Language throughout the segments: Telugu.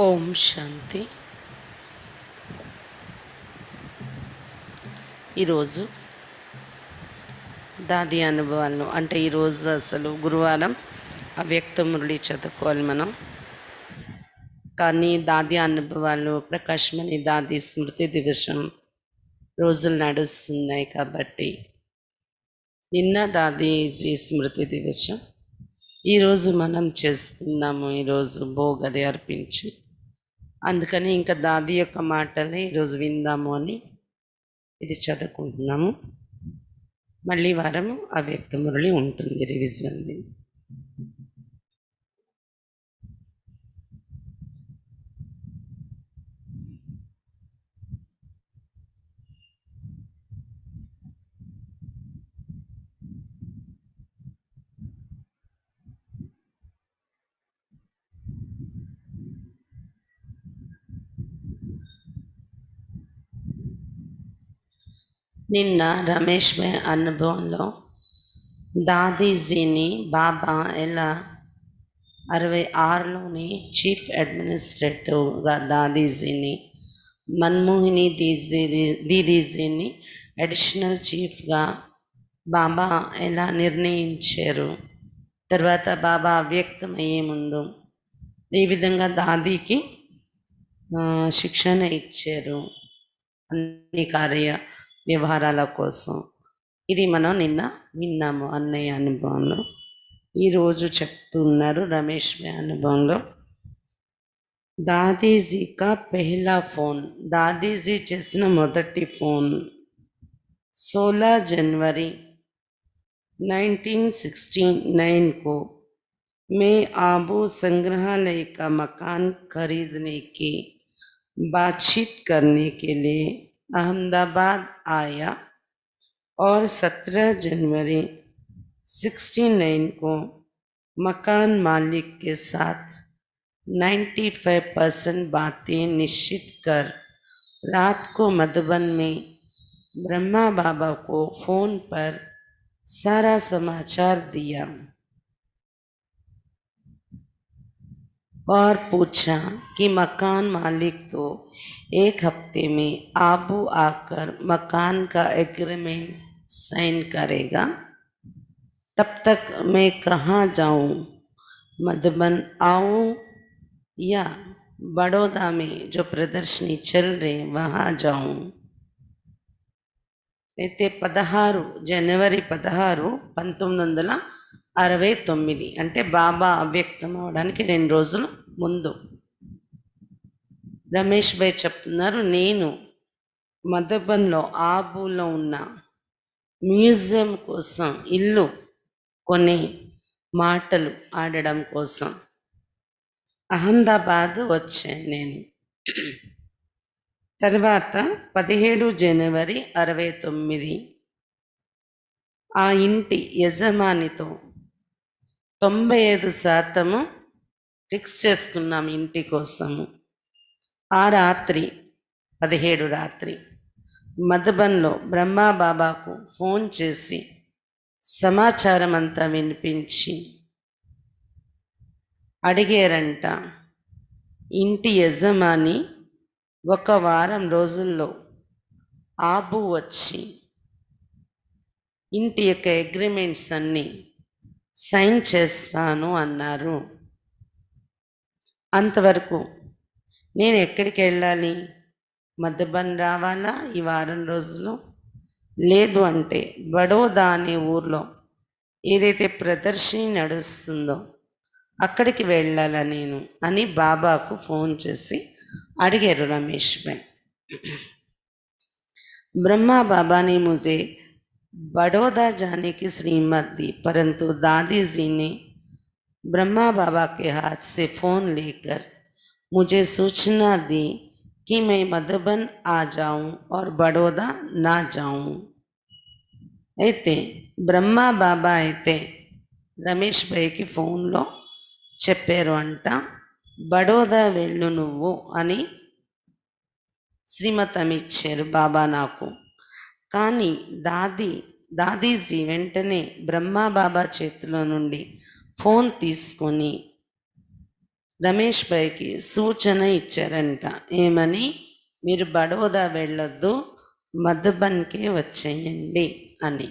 ఓం శాంతి. ఈరోజు దాది అనుభవాలను అంటే ఈరోజు అసలు గురువారం అవ్యక్త మురళి చదువుకోవాలి మనం. కానీ దాది అనుభవాలు ప్రకాశ్మణి దాది స్మృతి దివసం రోజులు నడుస్తున్నాయి కాబట్టి నిన్న దాదీజీ స్మృతి దివసం, ఈరోజు మనం చేసుకున్నాము. ఈరోజు భోగది అర్పించి, అందుకని ఇంకా దాది యొక్క మాటలే ఈరోజు విందాము అని ఇది చదువుకుంటున్నాము. మళ్ళీ వారము అవ్యక్త మురళి ఉంటుంది రివిజన్ది. నిన్న రమేష్ భాయ్ అనుభవంలో దాదీజీని బాబా ఎలా 66లోని చీఫ్ అడ్మినిస్ట్రేటివ్గా దాదీజీని, మన్మోహిని దీదీజీని అడిషనల్ చీఫ్గా బాబా ఎలా నిర్ణయించారు, తర్వాత బాబా అవ్యక్తమయ్యే ముందు ఈ విధంగా దాదీకి శిక్షణ ఇచ్చారు అన్ని కార్య వ్యవహారాల కోసం. ఇది మనం నిన్న విన్నాము అన్నయ్య అనుభవంలో. ఈరోజు చెప్తున్నారు రమేష్ భాయ్ అనుభవంలో, దాదీజీ కా పెహలా ఫోన్, దాదీజీ చేసిన మొదటి ఫోన్ 16 जनवरी 1969 को मैं आबू संग्रहालय का मकान खरीदने की बातचीत करने के लिए अहमदाबाद आया और 17 जनवरी 69 को मकान मालिक के साथ 95% बातें निश्चित कर रात को मधुबन में ब्रह्मा बाबा को फोन पर सारा समाचार दिया और पूछा कि मकान मालिक तो एक हफ्ते में आबू आकर मकान का एग्रीमेंट साइन करेगा, तब तक मैं कहाँ जाऊँ, मधुबन आऊँ या बड़ौदा में जो प्रदर्शनी चल रही वहाँ जाऊँ. అయితే 16 జనవరి 16, 1969 అంటే బాబా అవ్యక్తం అవడానికి 2 రోజుల ముందు రమేష్ భాయ్ చెప్తున్నారు, నేను మధుబన్లో ఆబూలో ఉన్న మ్యూజియం కోసం ఇల్లు కొన్ని మాటలు ఆడడం కోసం అహ్మదాబాద్ వచ్చాను నేను. తర్వాత 17 జనవరి 69 ఆ ఇంటి యజమానితో 95% ఫిక్స్ చేసుకున్నాం ఇంటి కోసము. ఆ రాత్రి 17 రాత్రి మధుబన్లో బ్రహ్మా బాబాకు ఫోన్ చేసి సమాచారం అంతా వినిపించి అడిగారంట, ఇంటి యజమాని 1 వారం రోజుల్లో ఆబు వచ్చి ఇంటి యొక్క అగ్రిమెంట్స్ అన్నీ సైన్ చేస్తాను అన్నారు. అంతవరకు నేను ఎక్కడికి వెళ్ళాలి, మధుబన్ రావాలా ఈ వారం రోజులు, లేదు అంటే బడోదా అనే ఊర్లో ఏదైతే ప్రదర్శని నడుస్తుందో అక్కడికి వెళ్ళాలా నేను అని బాబాకు ఫోన్ చేసి अड़गेरु रमेश भाई. ब्रह्मा बाबा ने मुझे बड़ौदा जाने की श्रीमत दी, परंतु दादी जी ने ब्रह्मा बाबा के हाथ से फोन लेकर मुझे सूचना दी कि मैं मधुबन आ जाऊं और बड़ौदा ना जाऊं. అయితే బ్రహ్మా బాబా అయితే రమేష్ భాయ్కి ఫోన్లో చెప్పారు అంట, బడోదా వెళ్ళు నువ్వు అని శ్రీమతం ఇచ్చారు బాబా నాకు. కానీ దాదీజీ వెంటనే బ్రహ్మా బాబా చేతిలో నుండి ఫోన్ తీసుకొని రమేష్ భాయ్కి సూచన ఇచ్చారంట. ఏమని? మీరు బడోదా వెళ్ళొద్దు, మధుబన్కే వచ్చేయండి అని.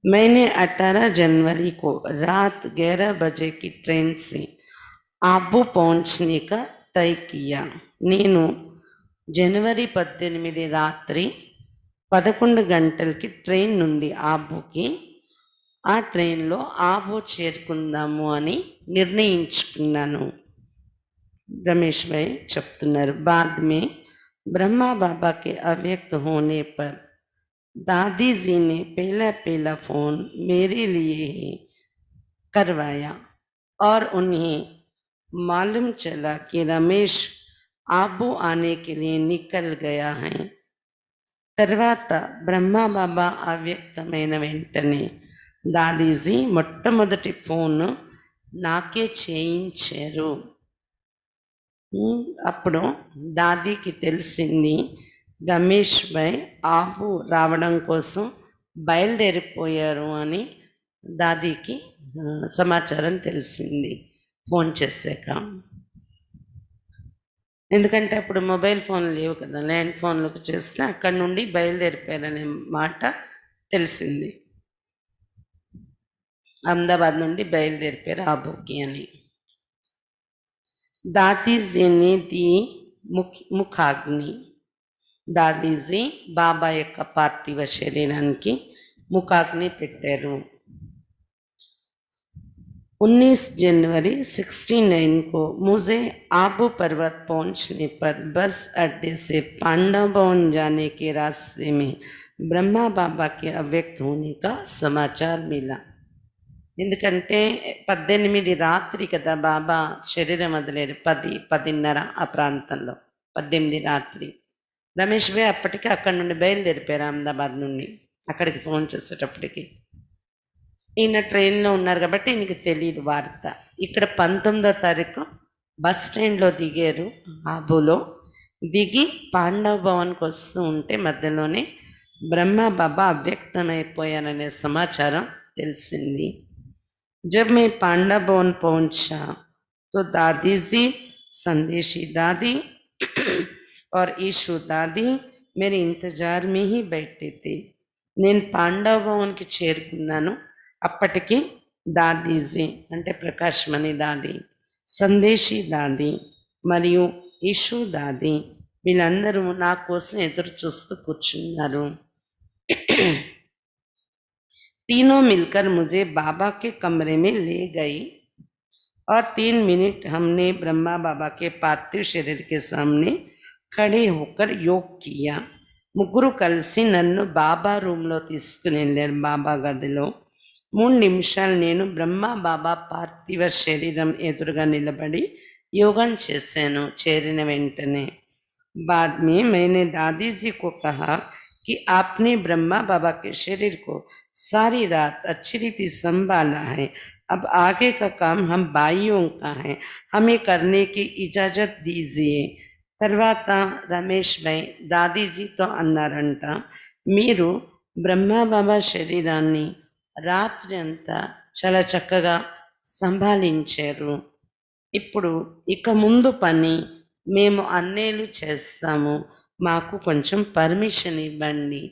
मैंने 18 जनवरी को रात 11 बजे की ट्रेन से आबू पहुंचने का तय किया. నేను జనవరి 18 రాత్రి 11 గంటలకి ట్రైన్ నుండి ఆబూకి, ఆ ట్రైన్లో ఆబూ చేరుకుందాము అని నిర్ణయించుకున్నాను. रमेश भाई చెప్తున్నారు. बाद में ब्रह्मा बाबा के अव्यक्त होने पर दादी जी ने पहला फोन मेरे लिए ही करवाया और उन्हें मालूम चला कि रमेश आबू आने के लिए निकल गया है. తర్వాత బ్రహ్మా బాబా అవ్యక్తమైన వెంటనే దాదీజీ మొట్టమొదటి ఫోన్ నాకే చేయించారు. అప్పుడు దాదీకి తెలిసింది రమేష్ భాయ్ ఆబు రావడం కోసం బయలుదేరిపోయారు అని దాదీకి సమాచారం తెలిసింది ఫోన్ చేశాక. ఎందుకంటే అప్పుడు మొబైల్ ఫోన్లు లేవు కదా, ల్యాండ్ ఫోన్లకు చేస్తే అక్కడి నుండి బయలుదేరిపోయారనే మాట తెలిసింది. అహ్మదాబాద్ నుండి బయలుదేరిపోయారు ఆబూకి అని. దాదీజీ ने दी ముఖాగ్ని. దాదీజీ బాబా యొక్క పార్థివ శరీరానికి ముఖాగ్ని పెట్టారు. 19 जनवरी 69 को मुझे आबू पर्वत पहुंचने पर बस अड्डे से पांडव भवन जाने के रास्ते में ब्रह्मा बाबा के अव्यक्त होने का समाचार मिला. ఎందుకంటే 18 రాత్రి కదా బాబా శరీరం వదిలేరు, 10-10:30 ఆ ప్రాంతంలో, 18 రాత్రి. రమేష్ భాయ్ అప్పటికి అక్కడి నుండి బయలుదేరిపోయారు అహ్మదాబాద్ నుండి. అక్కడికి ఫోన్ చేసేటప్పటికి ఈయన ట్రైన్లో ఉన్నారు కాబట్టి ఈయనకి తెలియదు వార్త. ఇక్కడ 19వ తారీఖు బస్ స్టాండ్లో దిగారు. ఆబూలో దిగి పాండవ భవన్కి వస్తూ ఉంటే మధ్యలోనే బ్రహ్మ బాబా అవ్యక్తమైపోయారనే సమాచారం తెలిసింది. जब मैं पांडव भवन पहुंचा तो दादी जी, संदेशी दादी और ईशु दादी मेरे इंतजार में ही बैठे थे. నేను పాండవ భవన్కి చేరుకున్నాను. అప్పటికి దాదీజీ అంటే ప్రకాశ్మణి దాది, సందేశీ దాది మరియు ఈషు దాది వీళ్ళందరూ నా కోసం ఎదురు చూస్తూ కూర్చున్నారు. तीनों मिलकर मुझे बाबा के कमरे में ले गई और 3 मिनट हमने ब्रह्मा बाबा के पार्थिव शरीर के सामने खड़े होकर योग किया. ముగ్గురు కలిసి నన్ను బాబా రూమ్లో తీసుకుని వెళ్ళారు. బాబా గదిలో 3 నిమిషాలు నేను బ్రహ్మా బాబా పార్థివ శరీరం ఎదురుగా నిలబడి యోగం చేశాను చేరిన వెంటనే. बाद में मैंने दादी जी को कहा कि आपने ब्रह्मा बाबा के शरीर को सारी रात अच्छी रीति संभाला है, अब आगे का काम हम भाइयों का है, हमें करने की इजाजत दीजिए. తర్వాత రమేష్ భాయ్ దాదీజీతో అన్నారంట, మీరు బ్రహ్మబాబా శరీరాన్ని రాత్రి అంతా చాలా చక్కగా సంభాళించారు. ఇప్పుడు ఇక ముందు పని మేము అన్నేలు చేస్తాము, మాకు కొంచెం పర్మిషన్ ఇవ్వండి,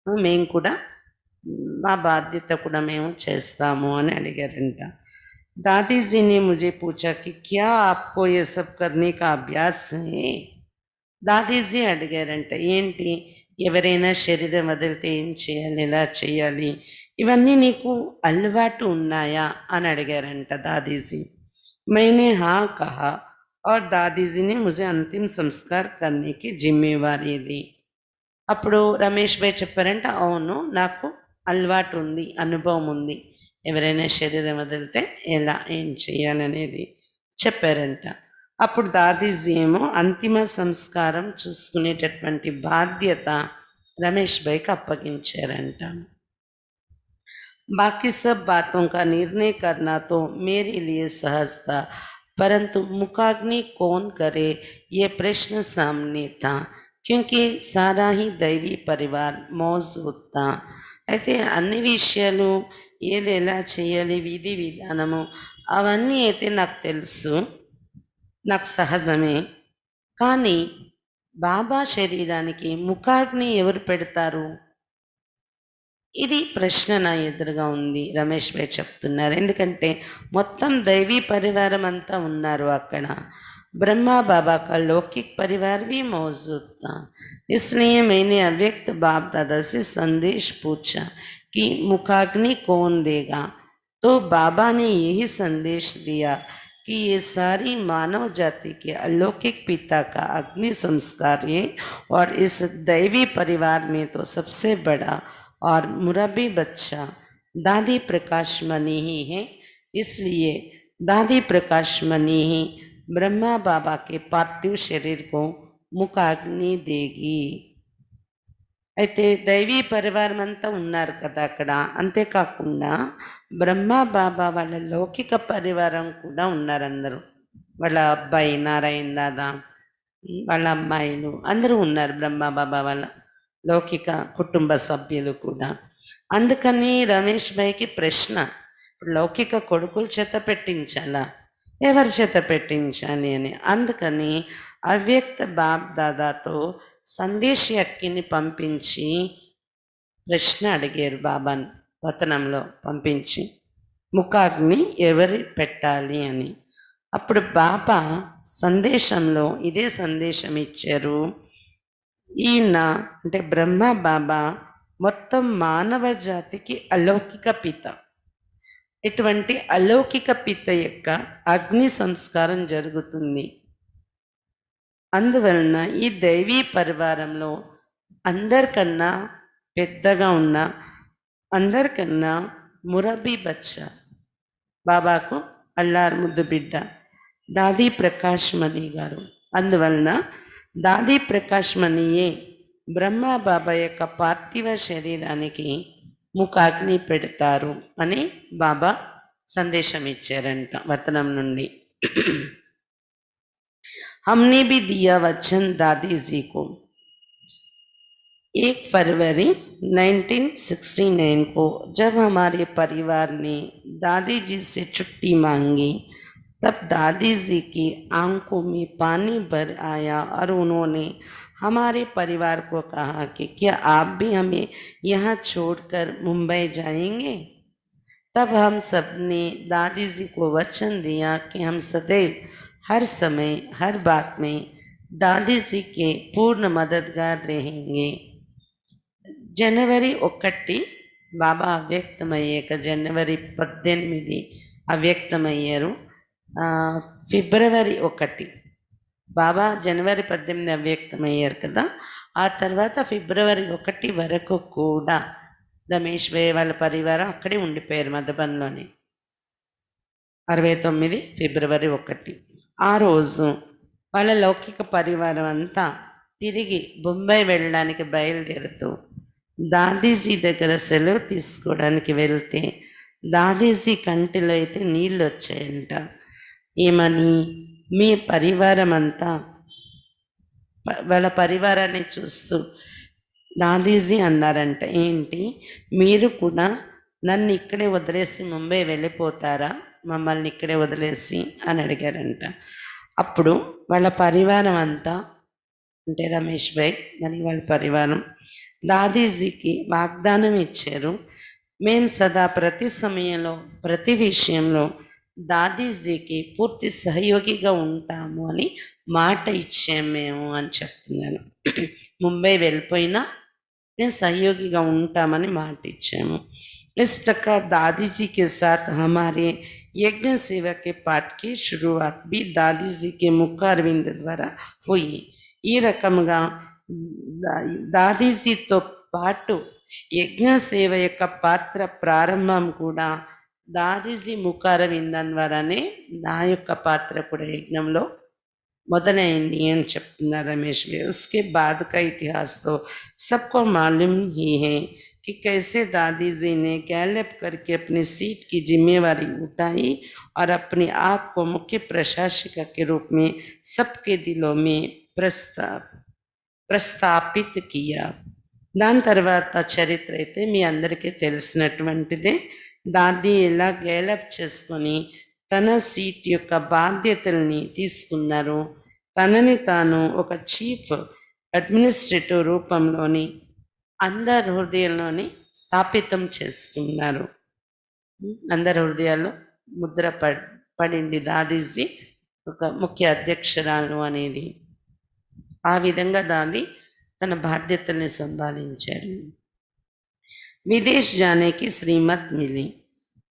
మేము కూడా మా బాధ్యత కూడా మేము చేస్తాము అని అడిగారంట. दादी जी ने मुझे पूछा कि क्या आपको ये सब करने का अभ्यास है. దాదీజీ అడిగారంట, ఏంటి ఎవరైనా శరీరం వదిలితే ఏం చేయాలి, ఎలా చేయాలి, ఇవన్నీ నీకు అలవాటు ఉన్నాయా అని అడిగారంట దాదీజీ. मैंने हाँ कहा और दादीजी ने मुझे अंतिम संस्कार करने की जिम्मेवारी दी. అప్పుడు రమేష్ భాయ్ చెప్పారంట, అవును నాకు అలవాటు ఉంది, అనుభవం ఉంది, ఎవరైనా శరీరం వదిలితే ఎలా ఏం చేయాలనేది చెప్పారంట. అప్పుడు దాదీజీ ఏమో అంతిమ సంస్కారం చూసుకునేటటువంటి బాధ్యత రమేష్ భాయ్కి అప్పగించారంట. बाकी सब बातों का निर्णय करना तो मेरे लिए सहज था, परंतु मुखाग्नि कौन करे ये प्रश्न सामने था, क्योंकि सारा ही दैवी परिवार मौजूद था. అయితే అన్ని విషయాలు ఏది ఎలా చేయాలి, విధి విధానము అవన్నీ అయితే నాకు తెలుసు. నాకు సహజమే. కానీ బాబా శరీరానికి ముఖాగ్ని ఎవరు పెడతారు? ఇది ప్రశ్న నా ఎదురుగా ఉంది. రమేష్ భాయ్ చెప్తున్నారు. ఎందుకంటే మొత్తం దైవీ పరివారం అంతా ఉన్నారు అక్కడ. ब्रह्मा बाबा का लौकिक परिवार भी मौजूद था। इसलिए मैंने अव्यक्त बाप दादा से संदेश पूछा कि मुखाग्नि कौन देगा। तो बाबा ने यही संदेश दिया कि ये सारी मानव जाति के अलौकिक पिता का अग्नि संस्कार है और इस दैवी परिवार में तो सबसे बड़ा और मुरब्बी बच्चा दादी प्रकाश मणि ही है। इसलिए दादी प्रकाश मणि ही ब्रह्मा बाबा के पार्थिव शरीर को मुखाग्नि देगी। అయితే దైవీ పరివారం అంతా ఉన్నారు కదా అక్కడ. అంతేకాకుండా బ్రహ్మ బాబా వాళ్ళ లౌకిక పరివారం కూడా ఉన్నారు అందరూ. వాళ్ళ అబ్బాయి నారాయణ దాదా, వాళ్ళ అమ్మాయిలు అందరూ ఉన్నారు బ్రహ్మ బాబా వాళ్ళ లౌకిక కుటుంబ సభ్యులు కూడా. అందుకని రమేష్ భాయ్కి ప్రశ్న, లౌకిక కొడుకుల చేత పెట్టించాలా, ఎవరి చేత పెట్టించాలి అని. అందుకని అవ్యక్త బాప్ దాదాతో సందేశ్ అక్కిని పంపించి ప్రశ్న అడిగారు బాబాని. వతనంలో పంపించి ముఖాగ్ని ఎవరు పెట్టాలి అని. అప్పుడు బాబా సందేశంలో ఇదే సందేశం ఇచ్చారు. ఈయన అంటే బ్రహ్మ బాబా మొత్తం మానవ జాతికి అలౌకిక పిత. ఇటువంటి అలౌకిక పిత యొక్క అగ్ని సంస్కారం జరుగుతుంది. అందువలన ఈ దైవీ పరివారంలో అందరికన్నా పెద్దగా ఉన్న, అందరికన్నా మురబీ బచ్చా బాబాకు అల్లారు ముద్దు బిడ్డ దాదీ ప్రకాష్ మణి గారు. అందువలన దాదీ ప్రకాష్ మణియే బ్రహ్మ బాబా యొక్క పార్థివ శరీరానికి ముఖాగ్ని పెడతారు అని బాబా సందేశం ఇచ్చారంట వతనం నుండి. हमने भी दिया वचन दादी जी को। 1 फरवरी 1969 को जब हमारे परिवार ने दादी जी से छुट्टी मांगी, तब दादी जी की आंखों में पानी भर आया और उन्होंने हमारे परिवार को कहा कि क्या आप भी हमें यहाँ छोड़कर मुंबई जाएंगे। तब हम सब ने दादी जी को वचन दिया कि हम सदैव हर समय हर बात में दादी जी के पूर्ण मददगार रहेंगे। जनवरी 1 బాబా అవ్యక్తమయ్యాక జనవరి 18 అవ్యక్తమయ్యారు. ఫిబ్రవరి 1 బాబా జనవరి 18 అవ్యక్తమయ్యారు కదా. ఆ తర్వాత ఫిబ్రవరి 1 వరకు కూడా రమేష్ భాయ్ వాళ్ళ పరివారం అక్కడే ఉండిపోయారు మధుబన్లోనే. 69 ఫిబ్రవరి 1 ఆ రోజు వాళ్ళ లౌకిక పరివారం అంతా తిరిగి బొంబాయి వెళ్ళడానికి బయలుదేరుతూ దాదీజీ దగ్గర సెలవు తీసుకోవడానికి వెళ్తే దాదీజీ కంటిలో అయితే నీళ్ళు వచ్చాయంట. ఏమని, మీ పరివారం అంతా వాళ్ళ పరివారాన్ని చూస్తూ దాదీజీ అన్నారంట, ఏంటి మీరు కూడా నన్ను ఇక్కడే వదిలేసి ముంబై వెళ్ళిపోతారా, మమ్మల్ని ఇక్కడే వదిలేసి అని అడిగారంట. అప్పుడు వాళ్ళ పరివారం అంతా అంటే రమేష్ భాయ్ మరి వాళ్ళ పరివారం దాదీజీకి వాగ్దానం ఇచ్చారు, మేము సదా ప్రతి సమయంలో ప్రతి విషయంలో దాదీజీకి పూర్తి సహయోగిగా ఉంటాము అని మాట ఇచ్చాము మేము అని చెప్తున్నాను. ముంబై వెళ్ళిపోయినా మేము సహయోగిగా ఉంటామని మాట ఇచ్చాము. इस प्रकार दादी जी के साथ हमारे यज्ञ सेवा के पाठ की शुरुआत भी दादी जी के मुखारविंद द्वारा हुई. ఈ రకంగా దాదీజీతో పాటు యజ్ఞ సేవ యొక్క పాత్ర ప్రారంభం కూడా దాదీజీ ముఖారవిందం ద్వారానే నా యొక్క పాత్ర కూడా యజ్ఞంలో మొదలైంది అని చెప్తున్నారు రమేష్ భాయ్. उसके बाद का इतिहास तो सबको मालूम ही है कि कैसे दादी जी ने गैलप करके अपनी सीट की जिम्मेवारी उठाई और अपने आप को मुख्य प्रशासिका के रूप में सबके दिलों में प्रस्थापित किया. దాని తర్వాత చరిత్ర అయితే మీ అందరికీ తెలిసినటువంటిదే. దాన్ని ఎలా గేలప్ చేసుకొని తన సీట్ యొక్క బాధ్యతల్ని తీసుకున్నారు. తనని తాను ఒక చీఫ్ అడ్మినిస్ట్రేటివ్ రూపంలోని అందరి హృదయంలోని స్థాపితం చేసుకున్నారు. అందరి హృదయాల్లో ముద్ర పడింది దాదీజీ ఒక ముఖ్య అధ్యక్షురాలు అనేది. ఆ విధంగా దాది తన బాధ్యతల్ని సంభాళించారు. विदेश जाने की श्रीमत मिली।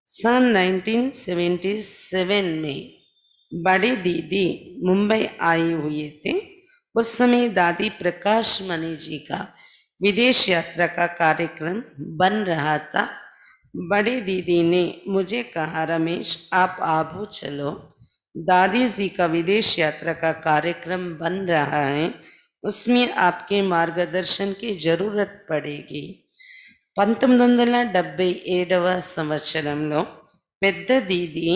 सन 1977 में बड़ी दीदी मुंबई आए हुए थे। उस समय दादी प्रकाश मणि जी का विदेश यात्रा का कार्यक्रम बन रहा था। बड़ी दीदी ने मुझे कहा, रमेश आप आबू चलो, दादी जी का विदेश यात्रा का कार्यक्रम बन रहा है, उसमें आपके मार्गदर्शन की जरूरत पड़ेगी। 1977వ సంవత్సరంలో పెద్ద దీది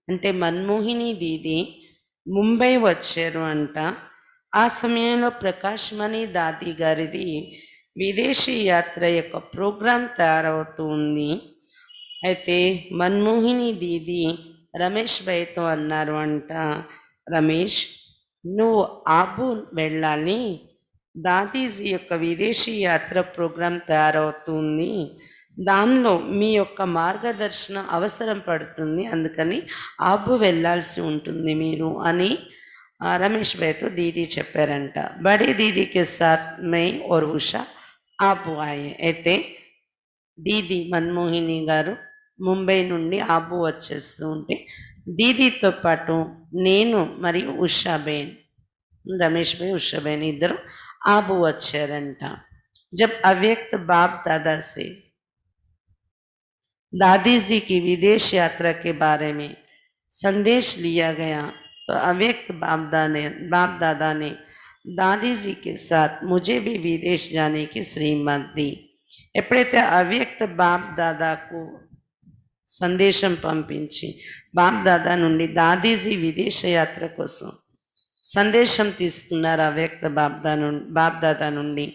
అంటే మన్మోహిని దీది ముంబై వచ్చారు అంట. ఆ సమయంలో ప్రకాష్ మణి దాది గారిది విదేశీ యాత్ర యొక్క ప్రోగ్రాం తయారవుతూ ఉంది. అయితే మన్మోహిని దీది రమేష్ భాయ్తో అన్నారు అంట, రమేష్ నువ్వు ఆబు వెళ్ళాలి, దాదీజీ యొక్క విదేశీ యాత్ర ప్రోగ్రాం తయారవుతుంది, దానిలో మీ యొక్క మార్గదర్శనం అవసరం పడుతుంది, అందుకని ఆబు వెళ్ళాల్సి ఉంటుంది మీరు అని రమేష్ భాయ్తో దీదీ చెప్పారంట. బడే దీదీకి సాత్ మై और ఉషా ఆబు ఆయే. అయితే దీది మన్మోహిని గారు ముంబై నుండి ఆబు వచ్చేస్తూ ఉంటే దీదీతో పాటు నేను మరియు ఉషాబేన్, రమేష్ భాయ్ ఉషాబేన్ ఇద్దరు आबू వచ్చారంట. जब अव्यक्त बाप दादा से दादी जी की विदेश यात्रा के बारे में संदेश लिया गया तो अव्यक्त बाप दादा ने दादी जी के साथ मुझे भी विदेश जाने की श्रीमत दी. ఎప్పుడైతే అవ్యక్త బాప్ దాదాకు సందేశం పంపించి బాప్ దాదా నుండి దాదీజీ విదేశ యాత్ర కోసం సందేశం తీసుకున్నారు అవ్యక్త బాప్ దాదా నుండి.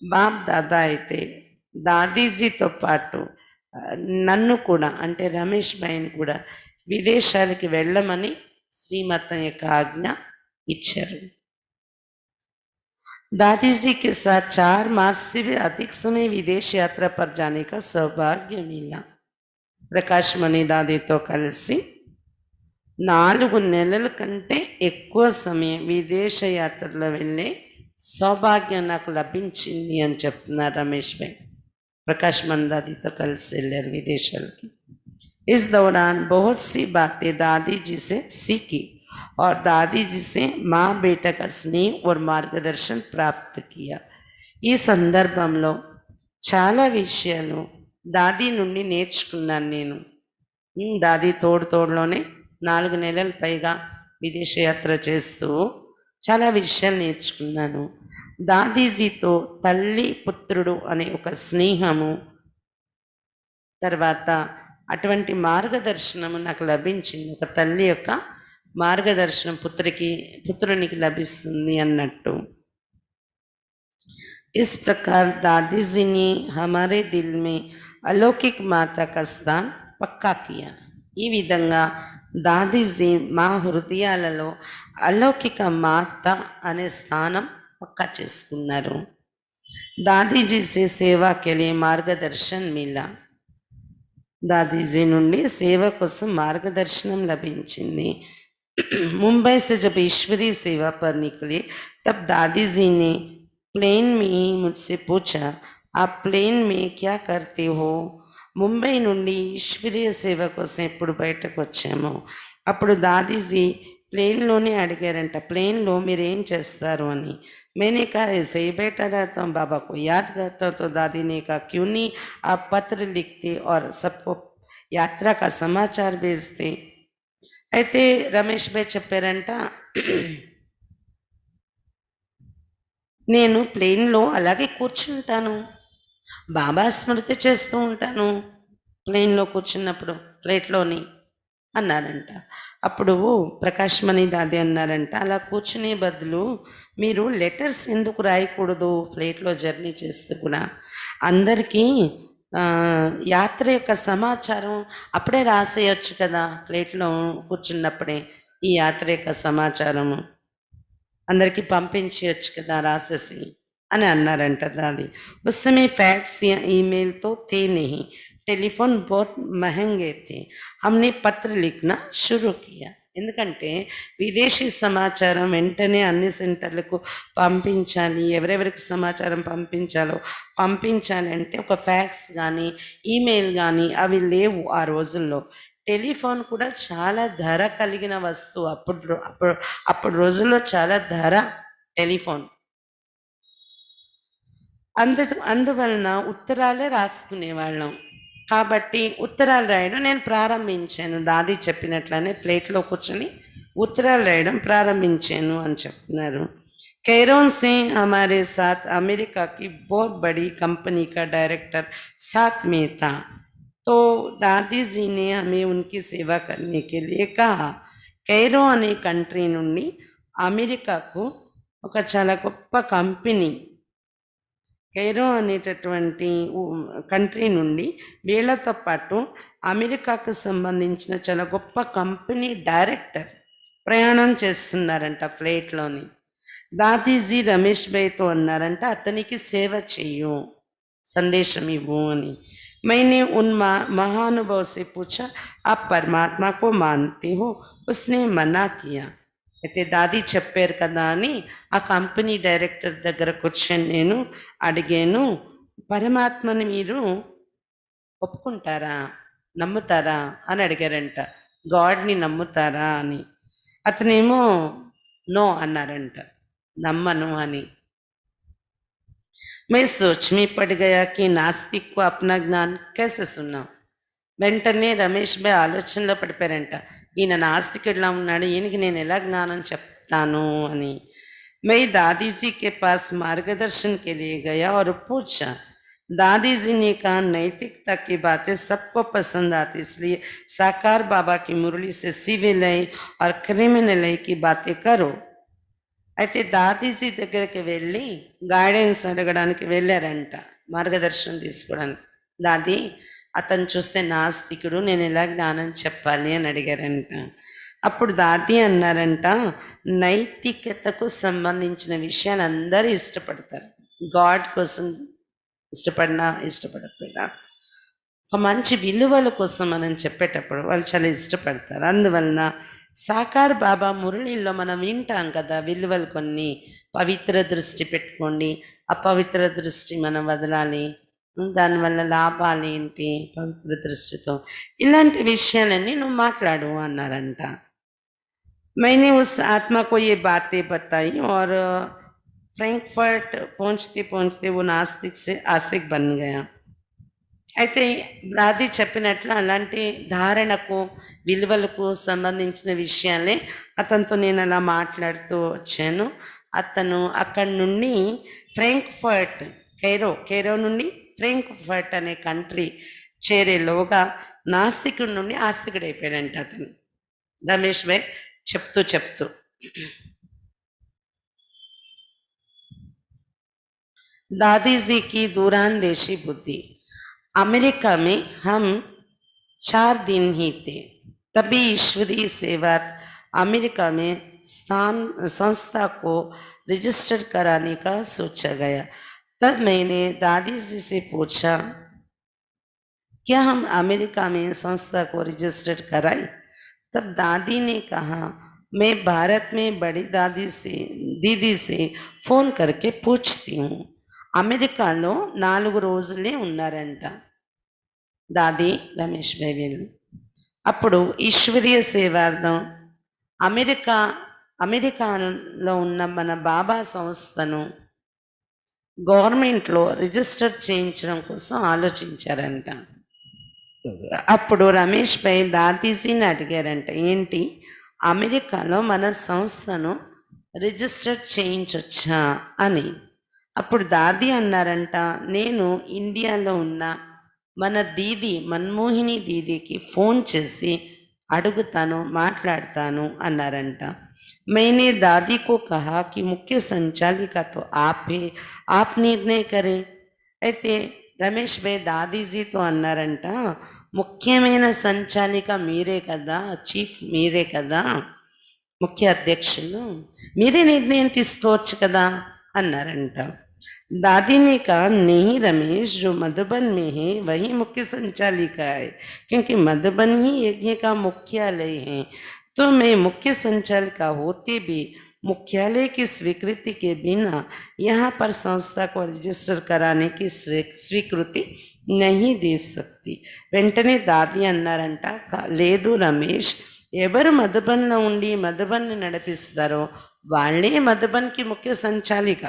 బాప్ దాదా అయితే దాదీజీతో పాటు నన్ను కూడా అంటే రమేష్ భాయ్ని కూడా విదేశాలకి వెళ్ళమని శ్రీమతం యొక్క ఆజ్ఞ ఇచ్చారు. दादीजी के साथ 4 मास से भी अधिक समय विदेश यात्रा पर जाने का सौभाग्य मिला. ప్రకాష్ మణి దాదీతో కలిసి 4 నెలల కంటే ఎక్కువ సమయం విదేశ యాత్రలో వెళ్ళే సౌభాగ్యం నాకు లభించింది అని చెప్తున్నారు రమేష్ భాయ్. ప్రకాష్ మణి దాదీతో కలిసి వెళ్ళారు విదేశాలకి. इस दौरान बहुत सी बातें दादी जी से सीखी और दादी जी से माँ बेटा का स्नेह और मार्गदर्शन प्राप्त किया. ఈ సందర్భంలో చాలా విషయాలు దాది నుండి నేర్చుకున్నాను నేను. దాది తోడులోనే 4 నెలల పైగా విదేశయాత్ర చేస్తూ చాలా విషయాలు నేర్చుకున్నాను. దాదీజీతో తల్లి పుత్రుడు అనే ఒక స్నేహము, తర్వాత అటువంటి మార్గదర్శనము నాకు లభించింది. ఒక తల్లి యొక్క మార్గదర్శనం పుత్రునికి లభిస్తుంది అన్నట్టు. इस प्रकार दादी जी ने हमारे दिल में अलौकिक माता का स्थान पक्का किया. ఈ విధంగా దాదీజీ మా హృదయాలలో అలౌకిక మాత అనే స్థానం పక్కా చేసుకున్నారు. దాదీజీ से सेवा के लिए मार्गदर्शन मिला. दादीजी నుండి సేవ కోసం మార్గదర్శనం లభించింది. मुंबई से जब ईश्वरीय सेवा पर निकले तब दादीजी ने प्लेन में ही मुझसे पूछा, आप प्लेन में क्या करते हो? ముంబై నుండి ఈశ్వరీయ సేవ కోసం ఎప్పుడు బయటకు వచ్చాము అప్పుడు దాదీజీ ప్లేన్లోనే అడిగారంట, ప్లేన్లో మీరు ఏం చేస్తారు అని. मैंने कहा ऐसे ही बैठा रहता हूँ, बाबा को याद करता हूँ. तो दादी ने कहा क्यों नहीं आप पत्र लिखते और सबको यात्रा का समाचार भेजते. అయితే రమేష్ భాయ్ చెప్పారంట, నేను ప్లేన్లో అలాగే కూర్చుంటాను, బాబా స్మృతి చేస్తూ ఉంటాను ప్లేన్లో కూర్చున్నప్పుడు ఫ్లైట్లోని. అన్నారంట. అప్పుడు ప్రకాష్ మణి దాది అన్నారంట, అలా కూర్చునే బదులు మీరు లెటర్స్ ఎందుకు రాయకూడదు ఫ్లైట్‌లో జర్నీ చేస్తూ కూడా? అందరికీ యాత్ర యొక్క సమాచారం అప్పుడే రాసేయొచ్చు కదా! ఫ్లైట్‌లో కూర్చున్నప్పుడే. ఈ యాత్ర యొక్క సమాచారము అందరికీ పంపించేయొచ్చు కదా రాసేసి అని అన్నారంట దాది. उस समय फैक्स या ईमेल तो थे नहीं, టెలిఫోన్ బహుత్ మహంగే थे, हमने పత్ర లిఖనా షురూ కియా. ఎందుకంటే విదేశీ సమాచారం వెంటనే అన్ని సెంటర్లకు పంపించాలి, ఎవరెవరికి సమాచారం పంపించాలో పంపించాలి అంటే ఒక ఫ్యాక్స్ కానీ ఈమెయిల్ కానీ అవి లేవు ఆ రోజుల్లో. టెలిఫోన్ కూడా చాలా ధర కలిగిన వస్తువు. అప్పుడు రోజుల్లో చాలా ధర టెలిఫోన్. అందువలన ఉత్తరాలే రాసుకునేవాళ్ళం. కాబట్టి ఉత్తరాలు రాయడం నేను ప్రారంభించాను. దాది చెప్పినట్లనే ఫ్లైట్‌లో కూర్చొని ఉత్తరాలు రాయడం ప్రారంభించాను అని చెప్తున్నారు. कैरों से हमारे साथ अमेरिका की बहुत बड़ी कंपनी का डायरेक्टर साथ में था, तो दादी जी ने हमें उनकी सेवा करने के लिए कहा. कैरो అనే కంట్రీ నుండి అమెరికాకు ఒక చాలా గొప్ప కంపెనీ, కైరో అనేటటువంటి కంట్రీ నుండి వీళ్ళతో పాటు అమెరికాకు సంబంధించిన చాలా గొప్ప కంపెనీ డైరెక్టర్ ప్రయాణం చేస్తున్నారంట ఫ్లైట్లోని. దాదీజీ రమేష్ భాయ్తో అన్నారంట, అతనికి సేవ చెయ్యు, సందేశం ఇవ్వు అని. मैंने उन महानुभाव से पूछा, आप परमात्मा को मानते हो? उसने मना किया. అయితే దాది చెప్పారు కదా అని ఆ కంపెనీ డైరెక్టర్ దగ్గర కూర్చొని నేను అడిగాను, పరమాత్మని మీరు ఒప్పుకుంటారా, నమ్ముతారా అని అడిగారంట. గాడ్ని నమ్ముతారా అని. అతనేమో నో అన్నారంట, నమ్మను అని. मैं सोच में पड़ गया कि नास्तिक को अपना ज्ञान कैसे सुना. వెంటనే రమేష్ భాయ్ ఆలోచనలో పడిపోయారంట, ఈయన నాస్తికుడిలా ఉన్నాడు, ఈయనకి నేను ఎలా జ్ఞానం చెప్తాను అని. मैं दादी जी के पास मार्गदर्शन के लिए गया और पूछा. दादी जी ने कहा, नैतिकता की बातें सबको पसंद आती, इसलिए साकार बाबा की मुरली से सिविलय और क्रिमिनलय की बातें करो. అయితే దాదీజీ దగ్గరికి వెళ్ళి గైడెన్స్ అడగడానికి వెళ్ళారంట, మార్గదర్శనం తీసుకోవడానికి. దాది, అతను చూస్తే నాస్తికుడు, నేను ఎలా జ్ఞానం చెప్పాలి అని అడిగారంట. అప్పుడు దాది అన్నారంట, నైతికతకు సంబంధించిన విషయాలు అందరూ ఇష్టపడతారు. గాడ్ కోసం ఇష్టపడినా ఇష్టపడకపోయినా ఒక మంచి విలువల కోసం మనం చెప్పేటప్పుడు వాళ్ళు చాలా ఇష్టపడతారు. అందువలన సాకార్ బాబా మురళిలో మనం వింటాం కదా విలువలు కొన్ని, పవిత్ర దృష్టి పెట్టుకోండి, అపవిత్ర దృష్టి మనం వదలాలి, దానివల్ల లాభాలు ఏంటి పవిత్ర దృష్టితో, ఇలాంటి విషయాలన్నీ నువ్వు మాట్లాడు అన్నారంట. मैंने उस आत्मा को ये बातें बताई और फ्रैंकफर्ट पहुंचते पहुंचते वो नास्तिक से आस्तिक बन गया. అయితే దాది చెప్పినట్లు అలాంటి ధారణకు విలువలకు సంబంధించిన విషయాలే అతనితో నేను అలా మాట్లాడుతూ వచ్చాను. అతను అక్కడి నుండి ఫ్రాంక్ఫర్ట్, కైరో నుండి ఫ్రాంక్ఫర్ట్ అనే కంట్రీ చేరేలోగా నాస్తికుడి నుండి ఆస్తికుడు అయిపోయాడంట అతను. రమేష్ భాయ్ చెప్తూ దాదీజీకి दूरांदेशी बुद्धि. अमेरिका में हम 4 दिन ही थे, तभी ईश्वरीय सेवार्थ अमेरिका में संस्था को रजिस्टर कराने का सोचा गया. तब मैंने दादी जी से पूछा, क्या हम अमेरिका में संस्था को रजिस्टर कराएं? तब दादी ने कहा, मैं भारत में बड़ी दीदी से फोन करके पूछती हूँ. అమెరికాలో 4 రోజులే ఉన్నారంట దాది, రమేష్ భాయ్ వీళ్ళు. అప్పుడు ఈశ్వరీయ సేవార్థం అమెరికాలో ఉన్న మన బాబా సంస్థను గవర్నమెంట్లో రిజిస్టర్ చేయించడం కోసం ఆలోచించారంట. అప్పుడు రమేష్ భాయ్ దాదీజీని అడిగారంట, ఏంటి అమెరికాలో మన సంస్థను రిజిస్టర్ చేయించొచ్చా అని. అప్పుడు దాది అన్నారంట, నేను ఇండియాలో ఉన్న మన దీది మన్మోహిని దీదీకి ఫోన్ చేసి అడుగుతాను, మాట్లాడతాను అన్నారంట. मैंने दादी को कहा कि मुख्य संचालिका तो आप है, आप निर्णय करें. అయితే రమేష్ భాయ్ దాదీజీతో అన్నారంట, ముఖ్యమైన సంచాలిక మీరే కదా, చీఫ్ మీరే కదా, ముఖ్య అధ్యక్షులు, మీరే నిర్ణయం తీసుకోవచ్చు కదా అన్నారంట. दादी ने कहा नहीं रमेश, जो मधुबन में है वही मुख्य संचालिका है, क्योंकि मधुबन ही यज्ञ का मुख्यालय है. तो मैं मुख्य संचालिका होते भी मुख्यालय की स्वीकृति के बिना यहाँ पर संस्था को रजिस्टर कराने की स्वीकृति नहीं दे सकती. వెంటనే దాది అన్నారంట, లేదు రమేష్, ఎవరు మధుబన్లో ఉండి మధుబన్ని నడిపిస్తారో వాళ్ళే మధుబన్కి ముఖ్య సంచాలిక.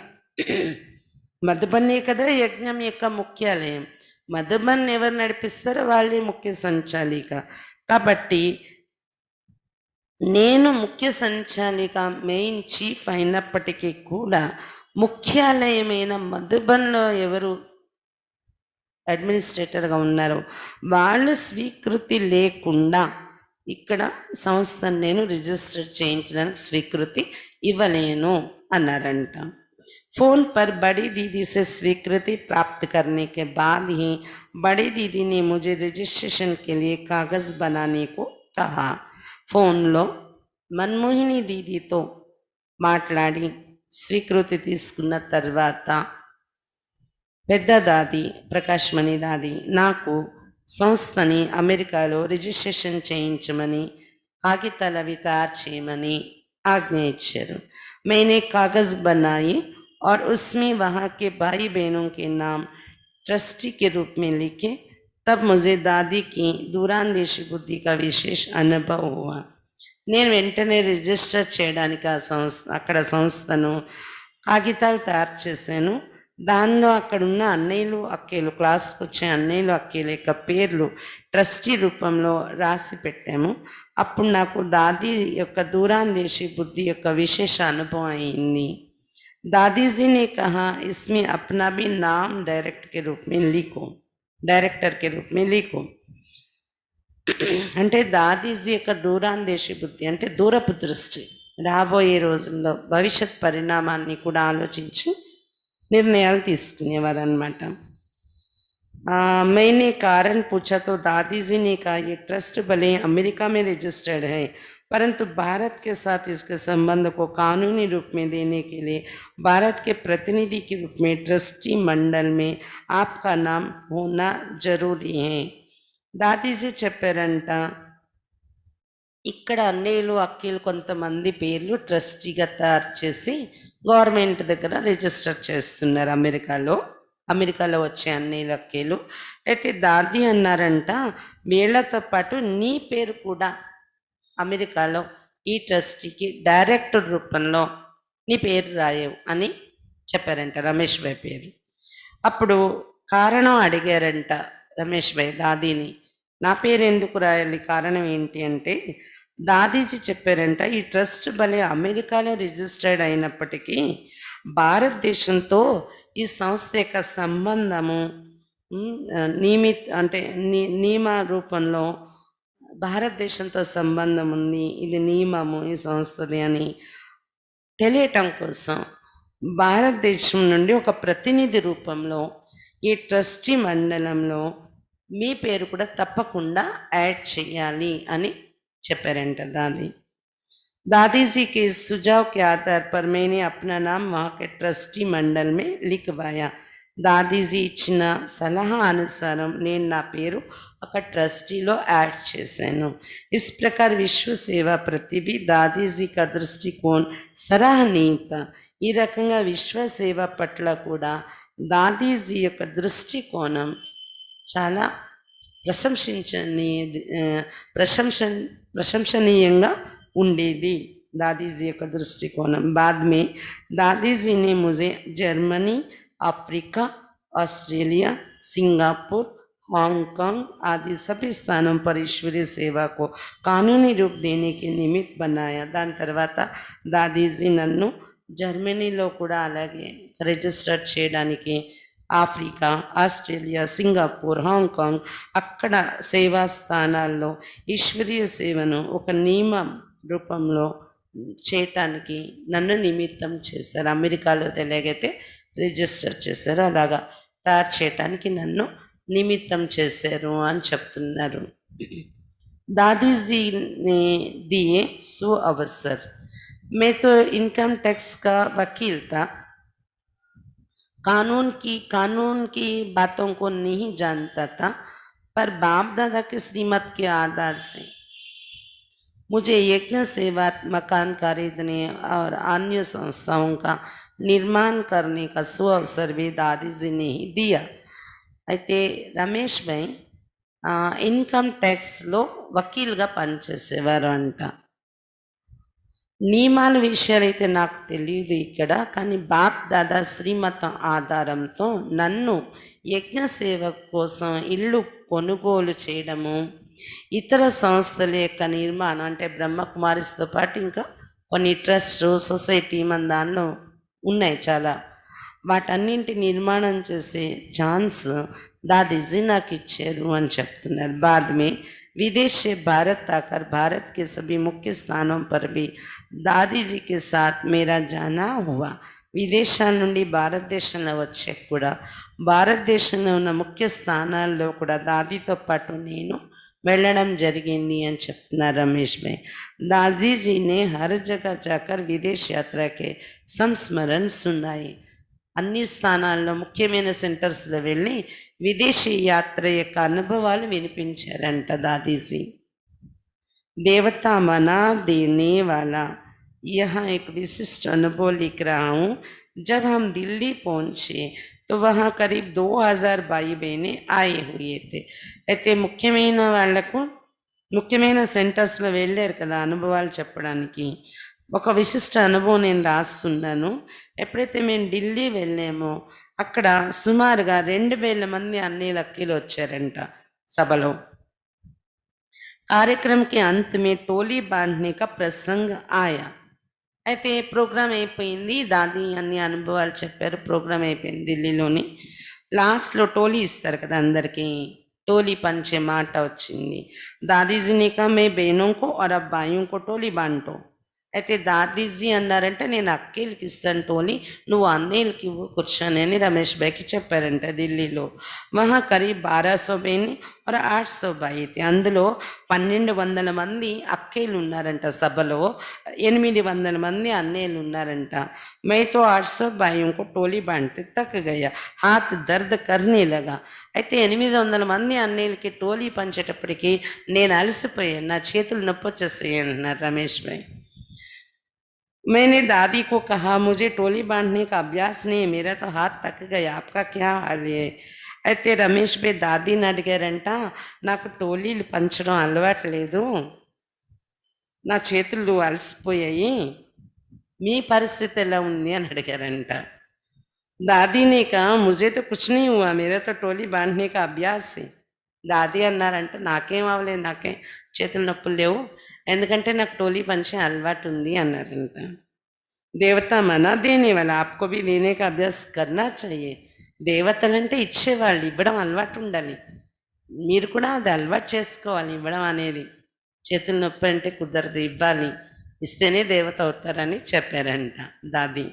మధుబన్నే కదా యజ్ఞం యొక్క ముఖ్యాలయం. మధుబన్ ఎవరు నడిపిస్తారో వాళ్ళే ముఖ్య సంచాలిక. కాబట్టి నేను ముఖ్య సంచాలిక, మెయిన్ చీఫ్ అయినప్పటికీ కూడా ముఖ్యాలయమైన మధుబన్లో ఎవరు అడ్మినిస్ట్రేటర్గా ఉన్నారో వాళ్ళు స్వీకృతి లేకుండా ఇక్కడ సంస్థను నేను రిజిస్టర్ చేయించడానికి స్వీకృతి ఇవ్వలేను అన్నారంట. फोन पर बड़ी दीदी से स्वीकृति प्राप्त करने के बाद ही बड़ी दीदी ने मुझे रजिस्ट्रेशन के लिए कागज बनाने को कहा. ఫోన్లో మన్మోహిని దీదీతో మాట్లాడి స్వీకృతి తీసుకున్న తర్వాత పెద్ద దాది ప్రకాశ్మణి దాది నాకు సంస్థని అమెరికాలో రిజిస్ట్రేషన్ చేయించమని, కాగితాలు అవి తయారు చేయమని ఆజ్ఞ ఇచ్చారు. मैंने कागज बनाए और उसमें वहाँ के भाई बहनों के नाम ट्रस्टी के रूप में लिखे. तब मुझे दादी की दूरांदेशी बुद्धि का विशेष अनुभव हुआ. నేను వెంటనే రిజిస్టర్ చేయడానికి అక్కడ సంస్థను కాగితాలు తయారు చేశాను. దానిలో అక్కడున్న అన్నయ్యలు అక్కలు, క్లాస్కి వచ్చే అన్నయ్యలు అక్కల యొక్క పేర్లు ట్రస్టీ రూపంలో రాసి పెట్టాము. అప్పుడు నాకు దాది యొక్క దూరాందేశీ బుద్ధి యొక్క విశేష అనుభవం అయింది. दादी ने कहा इसमें अपना भी नाम डायरेक्टर के रूप में लिखो. అంటే దాదీజీ యొక్క దూరాందేశీ బుద్ధి అంటే దూరపు దృష్టి, రాబోయే రోజుల్లో భవిష్యత్ పరిణామాన్ని కూడా ఆలోచించి నిర్ణయాలు తీసుకునేవారు అన్నమాట. मैंने कारण पूछा तो दादीजी ने कहा ये ट्रस्ट भले अमेरिका में रजिस्टर्ड है, परंतु भारत के साथ इसके संबंध को कानूनी रूप में देने के लिए भारत के प्रतिनिधि के रूप में ट्रस्टी मंडल में आपका नाम होना जरूरी है. దాదీజీ చెప్పారంట, ఇక్కడ అన్నయ్యలు అక్కలు కొంతమంది పేర్లు ట్రస్టీగా తయారు చేసి గవర్నమెంట్ దగ్గర రిజిస్టర్ చేస్తున్నారు అమెరికాలో వచ్చే అన్నయ్యలు అక్కలు. అయితే దాది అన్నారంట, వీళ్లతో పాటు నీ పేరు కూడా అమెరికాలో ఈ ట్రస్టీకి డైరెక్టర్ రూపంలో నీ పేరు రాయవు అని చెప్పారంట, రమేష్ భాయ్ పేరు. అప్పుడు కారణం అడిగారంట రమేష్ భాయ్ దాదీని, నా పేరు ఎందుకు రాయాలి, కారణం ఏంటి అంటే, దాదీజీ చెప్పారంట, ఈ ట్రస్ట్ భలే అమెరికాలో రిజిస్టర్డ్ అయినప్పటికీ భారతదేశంతో ఈ సంస్థ యొక్క సంబంధము నియమ రూపంలో భారతదేశంతో సంబంధం ఉంది, ఇది నియమము ఈ సంస్థది అని తెలియటం కోసం భారతదేశం నుండి ఒక ప్రతినిధి రూపంలో ఈ ట్రస్టీ మండలంలో మీ పేరు కూడా తప్పకుండా యాడ్ చేయాలి అని చెప్పారంట దాది. दादीजी के सुझाव के आधार पर मैंने अपना नाम वहाँ के ट्रस्टी मंडल में लिखवाया. దాదీజీ ఇచ్చిన సలహా అనుసారం నేను నా పేరు ఒక ట్రస్టీలో యాడ్ చేశాను. इस प्रकार विश्व सेवा प्रति भी दादीजी का दृष्टिकोण सराहनीय था. ఈ రకంగా విశ్వ సేవ పట్ల కూడా దాదీజీ యొక్క దృష్టికోణం చాలా ప్రశంసనీయంగా ఉండేది. दादीजी का दृष्टिकोण. बाद में दादीजी ने मुझे Germany, Africa, Australia, Singapore, Hong Kong आदि सभी स्थानों पर ईश्वरीय सेवा को कानूनी रूप देने के निमित्त बनाया. దాని తర్వాత దాదీజీ నన్ను జర్మనీలో కూడా అలాగే రిజిస్టర్ చేయడానికి, ఆఫ్రికా, ఆస్ట్రేలియా, సింగపూర్, హాంకాంగ్ అక్కడ సేవా స్థానాల్లో ఈశ్వరీయ సేవను ఒక నియమం రూపంలో చేయటానికి నన్ను నిమిత్తం చేశారు. అమెరికాలో తెలియగైతే రిజిస్టర్ చేశారు, అలాగా తయారు చేయటానికి నన్ను నిమిత్తం చేశారు అని చెప్తున్నారు. दादी जी ने दिए सो अवसर। मैं तो इनकम टैक्स का वकील था, कानून की बातों को नहीं जानता था, पर बाप दादा के श्रीमत के आधार से मुझे यज्ञ सेवा, मकान खरीदने और अन्य संस्थाओं का निर्माण करने का सुअवसर भी दादी जी ने ही दिया। అయితే రమేష్ భాయ్ ఇన్కమ్ ట్యాక్స్లో వకీల్గా పనిచేసేవారు అంట. నియమాల విషయాలు అయితే నాకు తెలియదు ఇక్కడ, కానీ బాప్ దాదా శ్రీమతం ఆధారంతో నన్ను యజ్ఞ సేవ కోసం ఇల్లు కొనుగోలు చేయడము, ఇతర సంస్థల యొక్క నిర్మాణం అంటే బ్రహ్మకుమారిస్తో పాటు ఇంకా కొన్ని ట్రస్ట్, సొసైటీ మన దానిలో ఉన్నాయి చాలా, వాటన్నింటి నిర్మాణం చేసే ఛాన్స్ दादी నాకు ఇచ్చారు అని చెప్తున్నారు. बाद में विदेश से भारत आकर भारत के सभी मुख्य स्थानों पर भी दादी जी के साथ मेरा जाना हुआ। విదేశాల నుండి భారతదేశంలో వచ్చే కూడా భారతదేశంలో ఉన్న ముఖ్య స్థానాల్లో కూడా దాదీతో పాటు నేను వెళ్ళడం జరిగింది అని చెప్తున్నారు రమేష్ భాయ్. दादी जी ने हर जगह जाकर विदेश यात्रा के संस्मरण सुनाए। అన్ని స్థానాల్లో ముఖ్యమైన సెంటర్స్లో వెళ్ళి విదేశీ యాత్ర యొక్క అనుభవాలు వినిపించారంట దాదీజీ. देवता मना देने वाला, यहाँ एक विशिष्ट अनुभव लिख रहा हूँ। जब हम दिल्ली पहुँचे तो वहाँ करीब 2000 भाई बहनें आए हुए थे। అయితే ముఖ్యమైన వాళ్లకు ముఖ్యమైన సెంటర్స్లో వెళ్ళారు కదా అనుభవాలు చెప్పడానికి. ఒక విశిష్ట అనుభవం నేను రాస్తున్నాను. ఎప్పుడైతే మేము ఢిల్లీ వెళ్ళామో అక్కడ సుమారుగా 2000 మంది అన్నయ్యలు అక్కలు వచ్చారంట సభలో. कार्यक्रम के अंत में टोली बांधने का प्रसंग आया। అయితే ప్రోగ్రామ్ అయిపోయింది, దాది అన్ని అనుభవాలు చెప్పారు, ప్రోగ్రామ్ అయిపోయింది ఢిల్లీలోని. లాస్ట్లో టోలీ ఇస్తారు కదా అందరికీ, टोली पंचे మాట వచ్చింది. दादीजी ने कहा मैं बहनों को और अब भाइयों को टोली बांटो। అయితే దాదీజీ అన్నారంటే నేను అక్కేలకి ఇస్తాను టోలీ, నువ్వు అన్నయ్యలకి ఇవ్వు కూర్చొని అని రమేష్ భాయ్కి చెప్పారంట ఢిల్లీలో. వహా కరీబ్ 1200 బహని और 800 భాయి. అందులో 1200 మంది అక్కేలు ఉన్నారంట సభలో, 800 మంది అన్నయ్యలు ఉన్నారంట. मैं तो 800 भाइयों को टोली बांटते थक गया, हाथ दर्द करने लगा। అయితే 800 మంది అన్నయ్యలకి టోలీ పంచేటప్పటికి నేను అలసిపోయాను, నా చేతులు నొప్పి వచ్చేసాయి అంటున్నారు రమేష్ భాయ్. मैंने दादी को कहा मुझे टोली बांधने का अभ्यास नहीं, मेरा तो हाथ थक गया, आपका क्या हाल है। అయితే రమేష్ భాయ్ దాదీని అడిగారంట, నాకు టోలీలు పంచడం అలవాటు లేదు, నా చేతులు అలసిపోయాయి, మీ పరిస్థితి ఎలా ఉంది అని అడిగారంట. దాదీని కా ముझे तो कुछ नहीं हुआ, मेरा तो टोली बांधने का अभ्यास है। దాదీ అన్నారంట, నాకేం అవ్వలేదు, నాకేం చేతులు నొప్పులు లేవు, ఎందుకంటే నాకు టోలీ పంచే అలవాటు ఉంది అన్నారంట. దేవత మనా దేనే వాళ్ళ, ఆప్కో భీ దేనే కా అభ్యాస్ కర్నా చాహియే. దేవతలంటే ఇచ్చేవాళ్ళు, ఇవ్వడం అలవాటు ఉండాలి, మీరు కూడా అది అలవాటు చేసుకోవాలి ఇవ్వడం అనేది. చేతులు నొప్పి అంటే కుదరదు, ఇవ్వాలి, ఇస్తేనే దేవత అవుతారని చెప్పారంట దాది.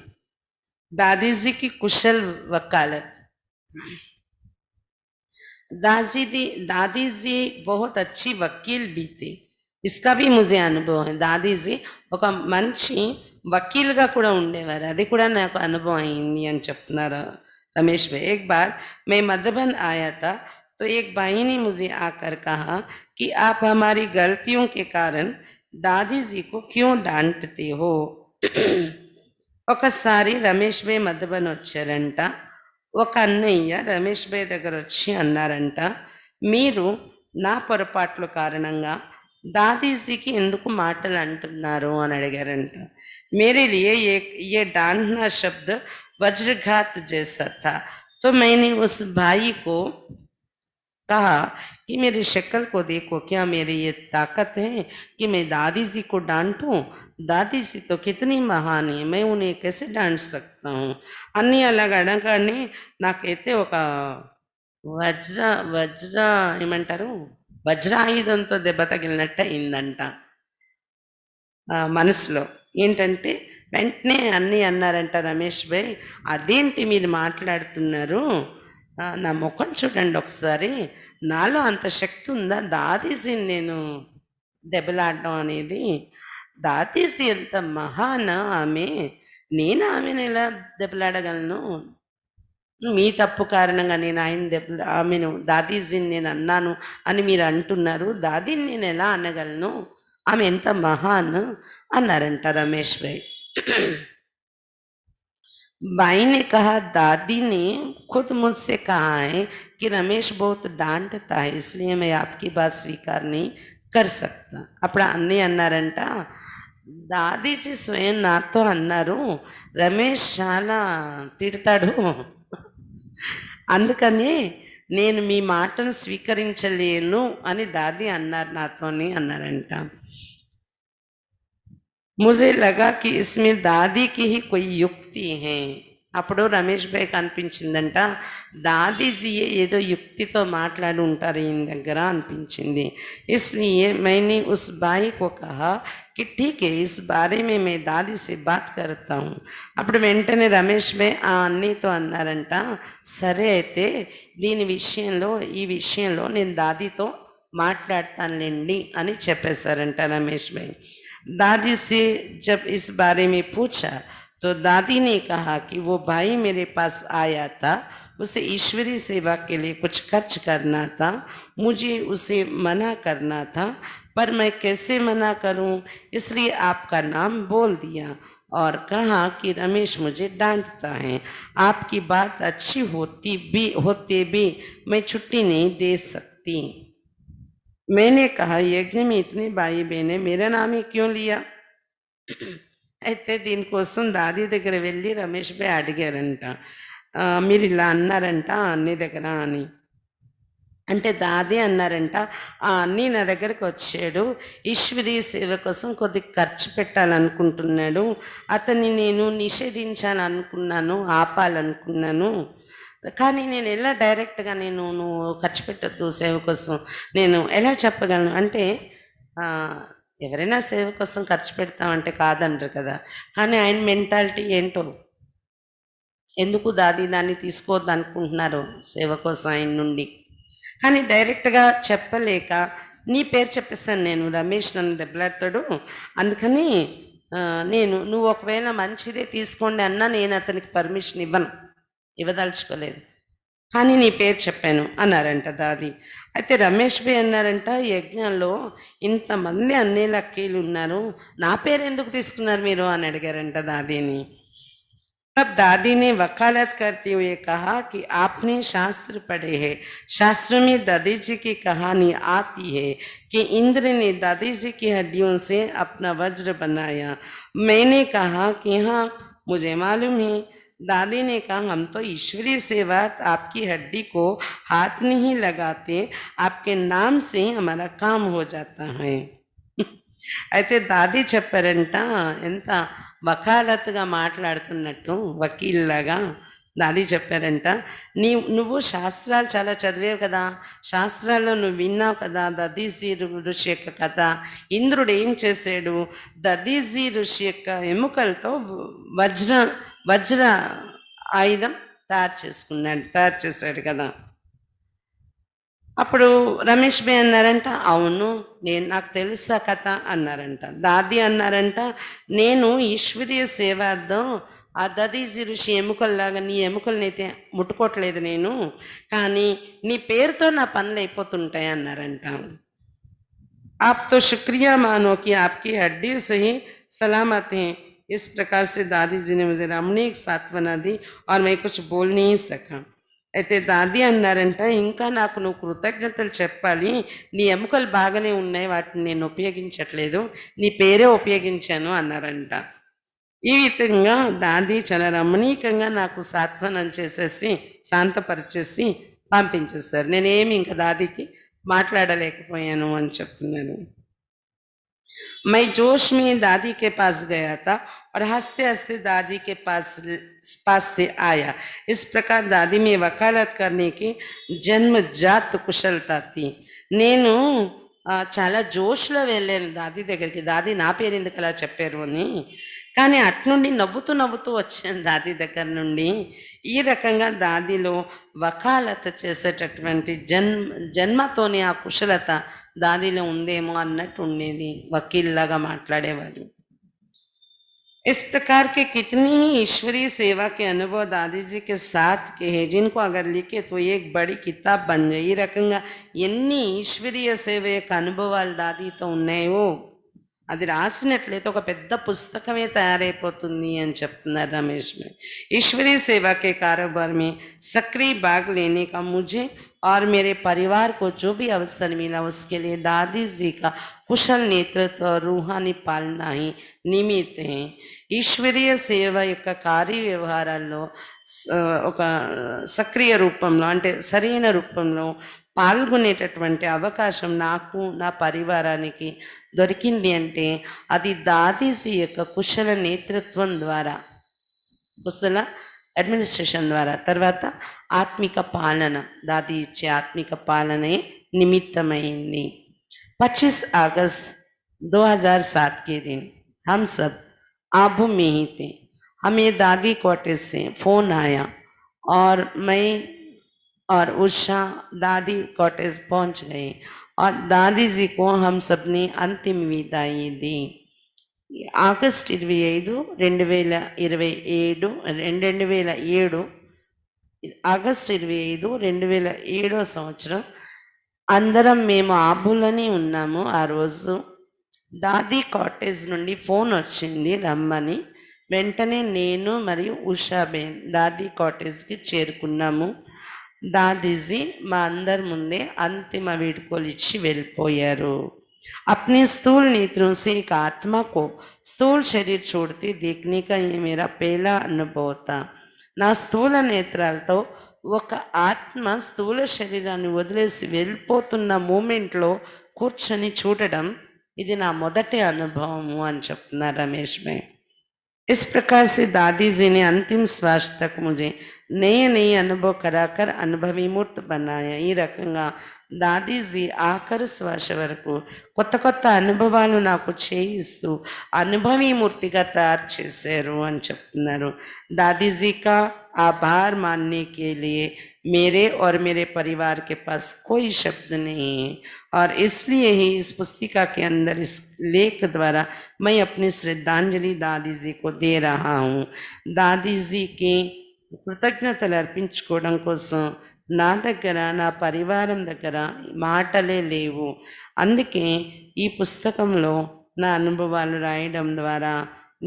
దాదీజీకి కుశల్ వకాలత్. दादी जी बहुत अच्छी वकील भी थी, इसका भी मुझे अनुभव है. దాదీజీ ఒక మంచి వకీల్గా కూడా ఉండేవారు, అది కూడా నాకు అనుభవం అయింది అని చెప్తున్నారు रमेश भाई. एक बार मैं मधुबन आया था तो एक भाई ने मुझे आकर कहा कि आप हमारी गलतियों के कारण दादी जी को क्यों डांटते हो. ఒకసారి రమేష్ భాయ్ మధుబన్ వచ్చారంట. ఒక అన్నయ్య రమేష్ భాయ్ దగ్గర వచ్చి అన్నారంట, మీరు నా పొరపాట్ల కారణంగా దాదీజీకి ఎందుకు మాటలు అంటున్నారు అని అడిగారంట. मेरे लिए ये डांटना शब्द वज्रघात जैसा था, तो मैंने उस भाई को कहा कि मेरी शक्ल को देखो, क्या मेरी ये ताकत है कि मैं दादी जी को डांटूं? दादी जी तो कितनी महान है, मैं उन्हें कैसे डांट सकता हूँ? అన్నీ అలాగ అడగగానే నాకైతే ఒక వజ్ర వజ్ర ఏమంటారు వజ్రాయుధంతో దెబ్బ తగిలినట్టు అయిందంట మనసులో. ఏంటంటే వెంటనే అన్నీ అన్నారంట రమేష్ భాయ్, అదేంటి మీరు మాట్లాడుతున్నారు? నా ముఖం చూడండి ఒకసారి, నాలో అంత శక్తి ఉందా దాదీజీని నేను దెబ్బలాడడం అనేది? దాదీజీ ఎంత మహాన్ ఆమె, నేను ఆమెను ఎలా దెబ్బలాడగలను? మీ తప్పు కారణంగా నేను ఆయన ఆమెను దాదీజీని నేను అన్నాను అని మీరు అంటున్నారు, దాదీని నేను ఎలా అనగలను? ఆమె ఎంత మహాన్ అన్నారంట రమేష్ భాయ్. भाई ने कहा, दादी ने खुद मुझसे कहा है कि रमेश बहुत डांटता है, इसलिए मैं आपकी बात स्वीकार नहीं कर सकता. అప్పుడు అన్నీ అన్నారంట, దాదీజీ స్వయం నాతో అన్నారు, రమేష్ చాలా తిడతాడు, అందుకని నేను మీ మాటను స్వీకరించలేను అని దాది అన్నారు నాతోని అన్నారంట. मुझे लगा कि इसमें दादी की ही कोई युक्ति है. అప్పుడు రమేష్ భాయ్కి అనిపించిందంట, దాదీజీ ఏదో యుక్తితో మాట్లాడి ఉంటారు ఈయన దగ్గర అనిపించింది. इसलिए मैंने उस भाई को कहा कि ठीक है, इस बारे में मैं दादी से बात करता हूँ. అప్పుడు వెంటనే రమేష్ భాయ్ ఆ అన్నీతో అన్నారంట, సరే అయితే ఈ విషయంలో నేను దాదీతో మాట్లాడతానులేండి అని చెప్పేశారంట రమేష్ భాయ్. दादी से जब इस बारे में पूछा तो दादी ने कहा कि वो भाई मेरे पास आया था, उसे ईश्वरीय सेवा के लिए कुछ खर्च करना था, मुझे उसे मना करना था, पर मैं कैसे मना करूं, इसलिए आपका नाम बोल दिया और कहा कि रमेश मुझे डांटता है, आपकी बात अच्छी होते भी मैं छुट्टी नहीं दे सकती. मैंने कहा, यज्ञ में इतने भाई बहने, मेरा नाम ही क्यों लिया? అయితే దీనికోసం దాది దగ్గర వెళ్ళి రమేష్ భాయ్ అడిగారంట, మీరు ఇలా అన్నారంట అన్ని దగ్గర అని. అంటే దాది అన్నారంట, ఆ అన్నీ నా దగ్గరకు వచ్చాడు, ఈశ్వరీయ సేవ కోసం కొద్ది ఖర్చు పెట్టాలనుకుంటున్నాడు, అతన్ని నేను నిషేధించాలనుకున్నాను, ఆపాలనుకున్నాను, కానీ నేను ఎలా డైరెక్ట్గా నువ్వు ఖర్చు పెట్టద్దు సేవ కోసం నేను ఎలా చెప్పగలను అంటే, ఎవరైనా సేవ కోసం ఖర్చు పెడతామంటే కాదనరు కదా. కానీ ఆయన మెంటాలిటీ ఏంటో, ఎందుకు దాది దాన్ని తీసుకోవద్దు అనుకుంటున్నారు సేవ కోసం ఆయన నుండి. కానీ డైరెక్ట్గా చెప్పలేక నీ పేరు చెప్పేస్తాను, నేను రమేష్ నన్ను దెబ్బలాడతాడు, అందుకని నువ్వు ఒకవేళ మంచిదే తీసుకోండి అన్నా నేను అతనికి పర్మిషన్ ఇవ్వదలుచుకోలేదు, కానీ నీ పేరు చెప్పాను అన్నారంట దాది. అయితే రమేష్ భాయ్ అన్నారంట, యజ్ఞంలో ఇంతమంది అన్ని లక్కీలు ఉన్నారు, నా పేరు ఎందుకు తీసుకున్నారు మీరు అని అడిగారంట దాదీని. तब दादी ने वकालत करते हुए कहा कि आपने शास्त्र पढ़े हैं, शास्त्र में दादी जी की कहानी आती है कि इंद्र ने दादी जी की हड्डियों से अपना वज्र बनाया. मैंने कहा कि हाँ मुझे मालूम है. दादी ने कहा, हम तो ईश्वरीय सेवा आपकी हड्डी को हाथ नहीं लगाते, आपके नाम से ही हमारा काम हो जाता है. అయితే దాది చెప్పారంట, ఎంత వకాలత్తుగా మాట్లాడుతున్నట్టు వకీల్లాగా దాది చెప్పారంట, నువ్వు శాస్త్రాలు చాలా చదివేవు కదా, శాస్త్రాల్లో నువ్వు విన్నావు కదా దదీజీ ఋషి యొక్క కథ. ఇంద్రుడు ఏం చేశాడు, దదీజీ ఋషి యొక్క ఎముకలతో వజ్ర ఆయుధం తయారు చేశాడు కదా. అప్పుడు రమేష్ భాయ్ అన్నారంట, అవును నాకు తెలుసా కథ అన్నారంట. దాది అన్నారంట, నేను ఈశ్వరీయ సేవార్థం ఆ దదీజీ ఋషి ఎముకల్లాగా నీ ఎముకలనైతే ముట్టుకోవట్లేదు నేను, కానీ నీ పేరుతో నా పనులు అయిపోతుంటాయి అన్నారంట. आप तो शुक्रिया मानो कि आपकी हड्डी से ही सलामत हैं. इस प्रकार से दादी जी ने मुझे रमणीक सांत्वना दी और मैं कुछ बोल नहीं सका. అయితే దాది అన్నారంట, ఇంకా నాకు నువ్వు కృతజ్ఞతలు చెప్పాలి, నీ ఎముకలు బాగానే ఉన్నాయి, వాటిని నేను ఉపయోగించట్లేదు, నీ పేరే ఉపయోగించాను అన్నారంట. ఈ విధంగా దాది చాలా రమణీకంగా నాకు సాంత్వనం చేసేసి శాంతపరిచేసి పంపించేస్తారు. నేనేమి ఇంక దాదీకి మాట్లాడలేకపోయాను అని చెప్తున్నాను. मैं जोश में दादी के पास गया था और हँसते-हँसते दादी के पास से आया। इस प्रकार दादी में वकालत करने की जन्मजात कुशलता थी। నేను చాలా జోష్‌లో వెళ్ళాను దాది దగ్గరికి. దాది నా పేరెందుకలా చెప్పారు అని. కానీ అట్నుండి నవ్వుతూ, నవ్వుతూ వచ్చాను దాది దగ్గర నుండి. ఈ రకంగా దాదిలో వకాలత చేసేటటువంటి జన్మతోనే ఆ కుశలత दादीలో ఉందేమో అన్నట్టు ఉండేది. వకీల్‌లాగా మాట్లాడేవారు. इस प्रकार के कितनी ही ईश्वरीय सेवा के अनुभव दादी जी के साथ के हैं जिनको अगर लिखे तो एक बड़ी किताब बन जाए. ఈ రకంగా ఎన్ని ఈశ్వరీయ సేవ యొక్క అనుభవాలు దాదీతో ఉన్నాయో అది రాసినట్లయితే ఒక పెద్ద పుస్తకమే తయారైపోతుంది అని చెప్తున్నారు రమేష్ భాయ్. ईश्वरीय सेवा के कारोबार में सक्रिय भाग लेने का मुझे और मेरे परिवार को जो भी अवसर मिला उसके लिए दादी जी का कुशल नेतृत्व और रूहानी पालना ही निमित्त है. ఈశ్వరీయ సేవ యొక్క కార్య వ్యవహారాల్లో ఒక సక్రియ రూపంలో అంటే సరైన రూపంలో పాల్గొనేటటువంటి అవకాశం నాకు నా పరివారానికి దొరికింది అంటే అది దాదీజీ యొక్క కుశల నేతృత్వం ద్వారా, కుశల అడ్మినిస్ట్రేషన్ ద్వారా, తర్వాత ఆత్మిక పాలన, దాది ఇచ్చే ఆత్మిక పాలనే నిమిత్తమైంది. 25 अगस्त 2007 के दिन हम सब आबू में ही थे. हमें दादी क्वार्टर से फ़ोन आया और मैं और उषा दादी कॉटेज पहुंच गए और दादी जी को हम सब ने अंतिम विदाई दी. ఆగస్ట్ 25, 2027 ఆగస్ట్ 25, 2007 సంవత్సరం అందరం మేము ఆబులని ఉన్నాము. ఆ రోజు దాదీ కాటేజ్ నుండి ఫోన్ వచ్చింది రమ్మని. వెంటనే నేను మరియు ఉషాబేన్ దాదీ కాటేజ్కి చేరుకున్నాము. दादीजी మా అందరి ముందే అంతిమ వీడ్కోలు ఇచ్చి వెళ్ళిపోయారు. अपने स्थूल नेत्रों से एक आत्मा को स्थूल शरीर छोड़ते देखने का ये मेरा पहला अनुभव था. నా స్థూల నేత్రాలతో ఒక ఆత్మ స్థూల శరీరాన్ని వదిలేసి వెళ్ళిపోతున్న మూమెంట్లో కూర్చొని చూడడం ఇది నా మొదటి అనుభవము అని చెప్తున్నారు రమేష్ భాయ్. इस प्रकार से दादी जी ने अंतिम श्वास तक मुझे नए नए अनुभव कराकर अनुभवी मूर्त बनाया. ఈ రకంగా దాదీజీ ఆఖరి శ్వాస వరకు కొత్త కొత్త అనుభవాలు నాకు చేయిస్తూ అనుభవీ మూర్తిగా తయారు చేశారు అని చెప్తున్నారు. दादीजी का आभार मानने के लिए मेरे और मेरे परिवार के पास कोई शब्द नहीं है और इसलिए ही इस पुस्तिका के अंदर इस लेख द्वारा मैं अपनी श्रद्धांजलि दादी जी को दे रहा हूँ. दादी जी की కృతజ్ఞతలు అర్పించుకోవడం కోసం నా దగ్గర నా పరివారం దగ్గర మాటలే లేవు. అందుకే ఈ పుస్తకంలో నా అనుభవాలు రాయడం ద్వారా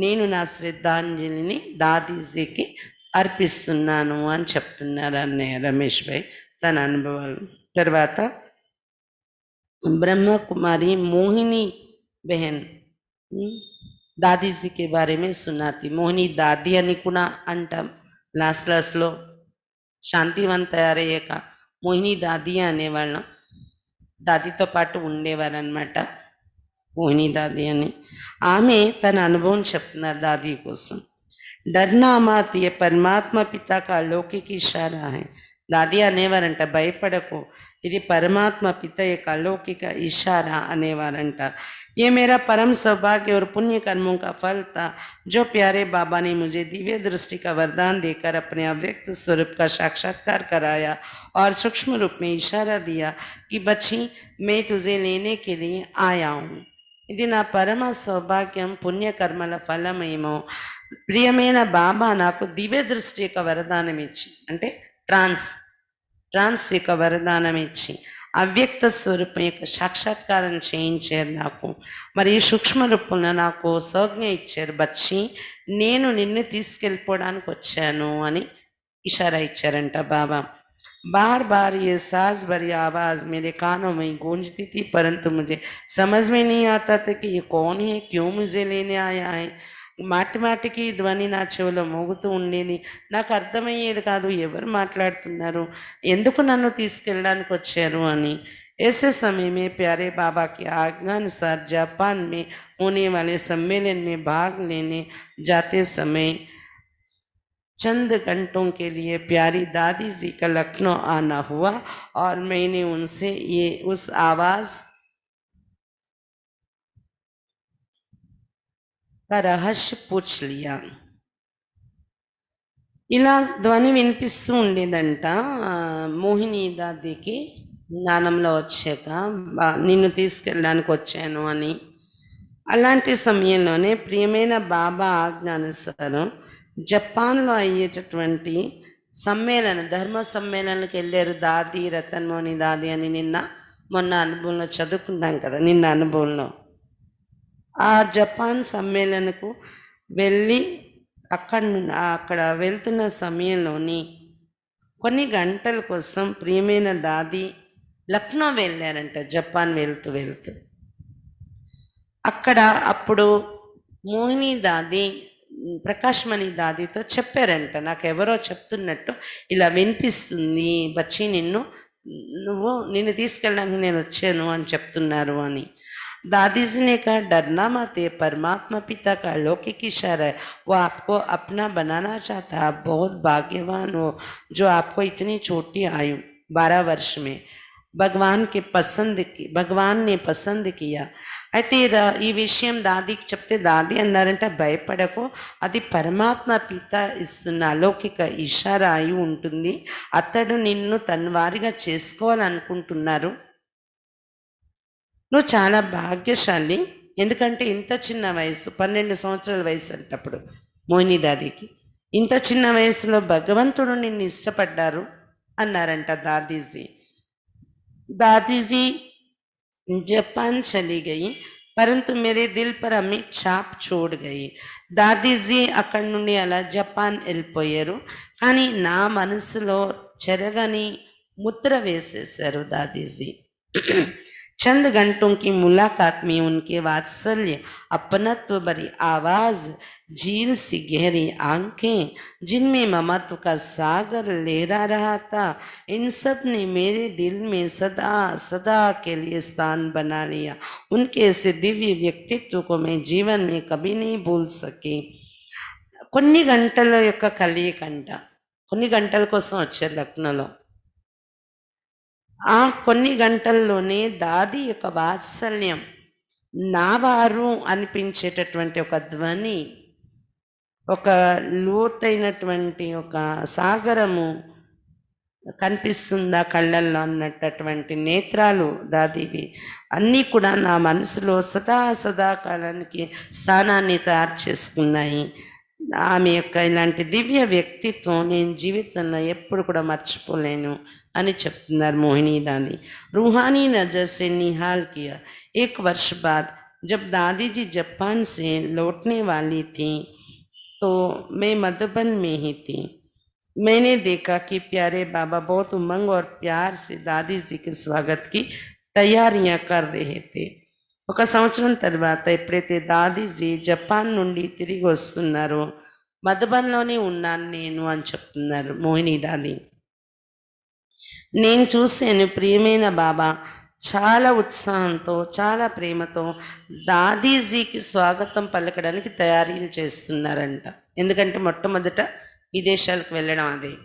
నేను నా శ్రద్ధాంజలిని దాదీజీకి అర్పిస్తున్నాను అని చెప్తున్నారు అన్నయ్య రమేష్ భాయ్ తన అనుభవాలు. తర్వాత ब्रह्मा कुमारी मोहिनी बहन दादी जी के बारे में सुनाती. मोहिनी दादी అని కూడా అంటాం. లాస్ట్లో శాంతివన్ తయారయ్యాక మోహిని దాది అనేవాళ్ళం. దాదితో పాటు ఉండేవారనమాట మోహిని దాది అని. ఆమె తన అనుభవం చెప్తున్నారు దాది కోసం. डरना मत, ये परमात्मा पिता का अलौकिक इशारा है. दादी అనేవారంట భయపడకు, ఇది పరమాత్మ పిత యొక్క अलौकिक इशारा అనేవారంట. ये मेरा परम सौभाग्य और पुण्य कर्मों का फल था जो प्यारे बाबा ने मुझे दिव्य दृष्टि का वरदान देकर अपने अव्यक्त स्वरूप का साक्षात्कार कराया और सूक्ष्म रूप में इशारा दिया कि बच्ची मैं तुझे लेने के लिए आया हूँ. ఇది నా పరమ సౌభాగ్యం, పుణ్యకర్మల ఫలమేమో. ప్రియమైన బాబా నాకు దివ్య దృష్టి యొక్క వరదానం ఇచ్చి, అంటే ట్రాన్స్ యొక్క వరదానం ఇచ్చి అవ్యక్త స్వరూపం యొక్క సాక్షాత్కారం చేయించారు నాకు. మరియు సూక్ష్మ రూపంలో నాకు సౌజ్ఞ ఇచ్చారు. బచ్చి నేను నిన్ను తీసుకెళ్ళిపోవడానికి వచ్చాను అని ఇషారా ఇచ్చారంట బాబా. बार बार ये साज भरी आवाज़ मेरे कानों में गूंजती थी, परंतु मुझे समझ में नहीं आता था कि ये कौन है, क्यों मुझे लेने आया है. మాటి మాటికి ధ్వని నా చెవిలో మోగుతూ ఉండేది. నాకు అర్థమయ్యేది కాదు. ఎవరు మాట్లాడుతున్నారు? ఎందుకు నన్ను తీసుకెళ్ళడానికి వచ్చారు అని. ऐसे समय में प्यारे बाबा की आज्ञानुसार जापान में होने वाले सम्मेलन में भाग लेने जाते समय चंद घंटों के लिए प्यारी दादी जी का लखनऊ आना हुआ और मैंने उनसे ये उस आवाज़ का रहस्य पूछ लिया. ఇలా ధ్వని వినిపిస్తూ ఉండేదంట. మోహిని దాదికి జ్ఞానంలో వచ్చాక నిన్ను తీసుకెళ్ళడానికి వచ్చాను అని. అలాంటి సమయంలోనే ప్రియమైన బాబా ఆజ్ఞానుసారం జపాన్లో అయ్యేటటువంటి ధర్మ సమ్మేళనకు వెళ్ళారు దాది, రతన్మోని దాది అని మొన్న అనుభవంలో చదువుకున్నాం కదా, నిన్న అనుభవంలో. ఆ జపాన్ సమ్మేళనకు వెళ్ళి అక్కడ వెళ్తున్న సమయంలోని కొన్ని గంటల కోసం ప్రియమైన దాది లక్నో వెళ్ళారంట, జపాన్ వెళ్తూ వెళ్తూ. అక్కడ అప్పుడు మోహిని దాది ప్రకాశ్మణి దాదితో చెప్పారంట, నాకు ఎవరో చెప్తున్నట్టు ఇలా వినిపిస్తుంది బచ్చి, నిన్ను తీసుకెళ్ళడానికి నేను వచ్చాను అని చెప్తున్నారు అని. दादी जी ने कहा, डरना मत, ये परमात्मा पिता का अलौकिक इशारा है, वो आपको अपना बनाना चाहता है. आप बहुत भाग्यवान हो जो आपको इतनी छोटी आयु 12 वर्ष में భగవాన్ని పసంద్ కియా. అయితే ఈ విషయం దాదికి చెప్తే దాది అన్నారంట, భయపడకు, అది పరమాత్మ పిత ఇస్తున్న అలౌకిక ఇషారా అయి ఉంటుంది. అతడు నిన్ను తన వారిగా చేసుకోవాలనుకుంటున్నారు. నువ్వు చాలా భాగ్యశాలి, ఎందుకంటే ఇంత చిన్న వయసు, 12 సంవత్సరాల వయసు అంటప్పుడు మోహిని దాదికి, ఇంత చిన్న వయసులో భగవంతుడు నిన్ను ఇష్టపడ్డారు అన్నారంట దాదీజీ. दादी जापान चली गई, परंतु मेरे दिल पर अमिट छाप छोड़ गई. దాదీజీ అక్కడి నుండి అలా జపాన్ వెళ్ళిపోయారు, కానీ నా మనసులో చెరగని ముద్ర వేసేశారు దాదీజీ. चंद घंटों की मुलाकात में उनके वात्सल्य, अपनत्व भरी आवाज, झील सी गहरी आंखें जिनमें ममत्व का सागर लहरा रहा था, इन सब ने मेरे दिल में सदा सदा के लिए स्थान बना लिया. उनके ऐसे दिव्य व्यक्तित्व को मैं जीवन में कभी नहीं भूल सकी. కొన్ని గంటల యొక్క కలియకంట, కొన్ని గంటల కోసం వచ్చారు లక్నోలో. ఆ కొన్ని గంటల్లోనే దాది యొక్క వాత్సల్యం, నా వారు అనిపించేటటువంటి ఒక ధ్వని, ఒక లోతైనటువంటి ఒక సాగరము కనిపిస్తుందా కళ్ళల్లో అన్నటువంటి నేత్రాలు దాదివి అన్నీ కూడా నా మనసులో సదాకాలానికి స్థానాన్ని తయారు చేసుకున్నాయి. ఆమె యొక్క ఇలాంటి దివ్య వ్యక్తిత్వం నేను జీవితంలో ఎప్పుడు కూడా మర్చిపోలేను అని చెప్తున్నారు మోహిని दादी. रूहानी नज़र से निहाल किया. 1 वर्ष बाद जब दादी जी जापान से लौटने वाली थी तो मैं मधुबन में ही थी. मैंने देखा कि प्यारे बाबा बहुत उमंग और प्यार से दादी जी के स्वागत की तैयारियां कर रहे थे. ఒక సంవత్సరం తర్వాత ఎప్పుడైతే దాదీజీ జపాన్ నుండి తిరిగి వస్తున్నారో, మధుబన్లోనే ఉన్నాను నేను అని చెప్తున్నారు మోహిని దాది. నేను చూశాను ప్రియమైన బాబా చాలా ఉత్సాహంతో, చాలా ప్రేమతో దాదీజీకి స్వాగతం పలకడానికి తయారీలు చేస్తున్నారంట. ఎందుకంటే మొట్టమొదట విదేశాలకు వెళ్ళడం అదే.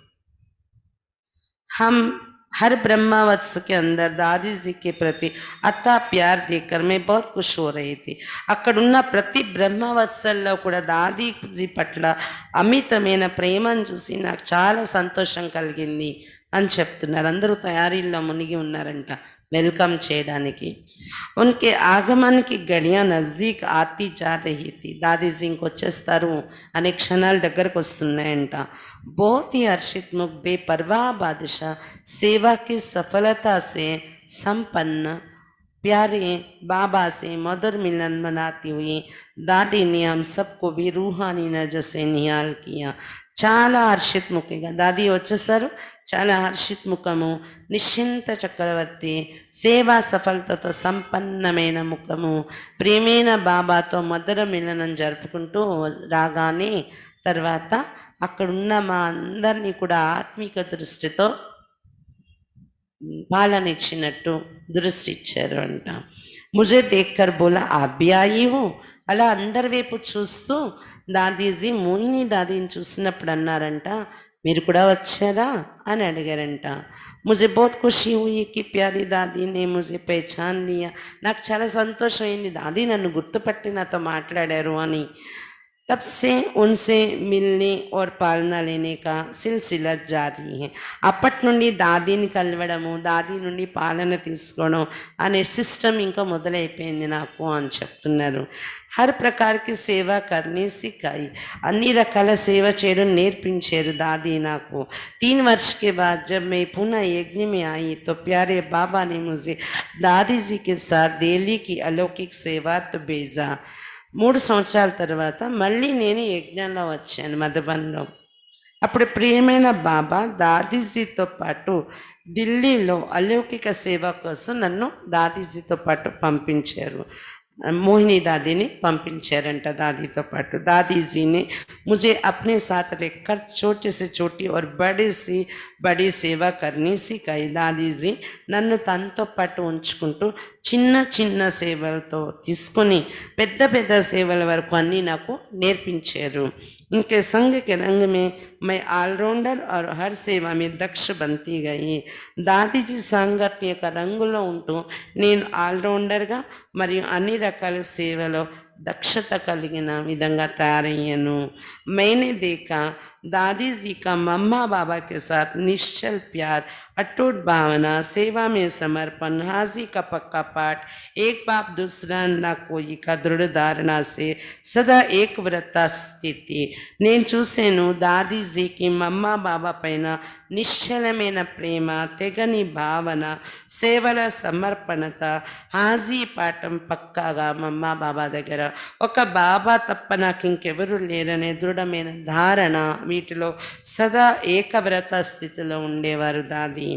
हर ब्रह्मावत्स के अंदर दादी जी के प्रति अता प्यार देखकर मैं बहुत खुश हो रही थी. అక్కడున్న ప్రతి బ్రహ్మవత్సల్లో కూడా దాదీజీ పట్ల అమితమైన ప్రేమను చూసి నాకు చాలా సంతోషం కలిగింది అని చెప్తున్నారు. అందరూ తయారీల్లో మునిగి ఉన్నారంట వెల్కమ్ చేయడానికి. उनके आगमन की घड़ियां नज़दीक आती जा रही थी. दादीजी ఇంకొచ్చేస్తారు అనే క్షణాలు దగ్గరకు వస్తున్నాయంట. बहुत ही हर्षित मुख बेपरवाह बादशाह सेवा की सफलता से संपन्न प्यारे बाबा से मधुर मिलन मनाती हुई दादी ने हम सबको भी रूहानी नजर से निहाल किया. చాలా హర్షిత్ముఖంగా దాది వచ్చేసారు. చాలా హర్షిత్ముఖము, నిశ్చింత చక్రవర్తి, సేవా సఫలతతో సంపన్నమైన ముఖము, ప్రియమైన బాబాతో మధుర మిలనం జరుపుకుంటూ రాగానే తర్వాత అక్కడున్న మా అందరినీ కూడా ఆత్మిక దృష్టితో పాలన ఇచ్చినట్టు దృష్టి ఇచ్చారు అంట. ముజే దేక్కర్ బోలా ఆబ్యాయి హో, అలా అందరి వైపు చూస్తూ దాదీజీ మోహిని దాదీని చూసినప్పుడు అన్నారంట, మీరు కూడా వచ్చారా అని అడిగారంట. ముజే బహుత్ ఖుషి హుయి కి ప్యారీ దాదీ నే ముజే పహచాన్ లియా, నాకు చాలా సంతోషం అయింది దాదీ నన్ను గుర్తుపట్టి నాతో మాట్లాడారు అని. तब से उनसे मिलने और पालना लेने का సిల్సిలా జారీ है. అప్పటి నుండి దాదీని కలవడము, దాదీ నుండి పాలన తీసుకోవడం అనే సిస్టమ్ ఇంకా మొదలైపోయింది నాకు అని చెప్తున్నారు. హర్ ప్రకార్కి సేవ కర్నీ సిక్కాయి, అన్ని రకాల సేవ చేయడం నేర్పించారు దాదీ నాకు. 3 वर्ष के बाद जब मैं पुनः यज्ञ में आई तो प्यारे बाबा ने मुझे दादी जी के साथ दिल्ली की अलौकिक सेवा तो भेजा. 3 సంవత్సరాల తర్వాత మళ్ళీ నేను యజ్ఞంలో వచ్చాను మధుబన్లో. అప్పుడు ప్రియమైన బాబా దాదీజీతో పాటు ఢిల్లీలో అలౌకిక సేవ కోసం నన్ను దాదీజీతో పాటు పంపించారు. मोहिनी दादी ने पंपिंचारंट दादी तो पाटू. दादी ने मुझे अपने साथ रहकर छोटे से छोटी और बड़ी सी बड़ी सेवा करनी सिखाई. दादीजी నన్ను తనతో పాటు ఉంచుకుంటూ చిన్న చిన్న సేవలతో తీసుకొని పెద్ద పెద్ద సేవల వరకు అన్నీ నాకు నేర్పించారు. उनके संग के रंग में मैं ऑलराउंडर और हर सेवा में दक्ष बनती गई. దాదీజీ సాంగత్య యొక్క రంగులో ఉంటూ నేను ఆల్రౌండర్గా మరియు అన్ని రకాల సేవలో दक्षता కలిగిన విధంగా తయారయ్యాను. मैंने देखा दादी जी का मम्मा बाबा के साथ निश्चल प्यार, अटूट भावना, सेवा में समर्पण, हाजी का पक्का पाठ, एक बाप दूसरा ना कोई का दृढ़ धारणा से सदा एक व्रता स्थिति. నేను చూసాను దాదీజీకి మమ్మా బాబా పైన నిశ్చలమైన ప్రేమ, తెగని భావన, సేవల సమర్పణత, హాజీ పాఠం పక్కాగా మమ్మా బాబా దగ్గర ఒక బాబా తప్ప నాకు ఇంకెవరు లేరనే దృఢమైన ధారణ, వీటిలో సదా ఏకవ్రత స్థితిలో ఉండేవారు దాది.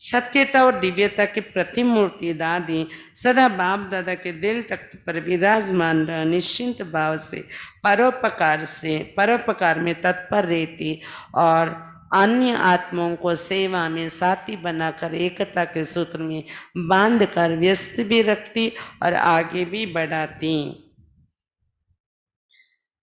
सत्यता और दिव्यता की प्रतिमूर्ति दादी सदा बाप दादा के दिल तख्त पर विराजमान रह निश्चिंत भाव से परोपकार में तत्पर रहती और अन्य आत्माओं को सेवा में साथी बनाकर एकता के सूत्र में बांधकर व्यस्त भी रखती और आगे भी बढ़ाती.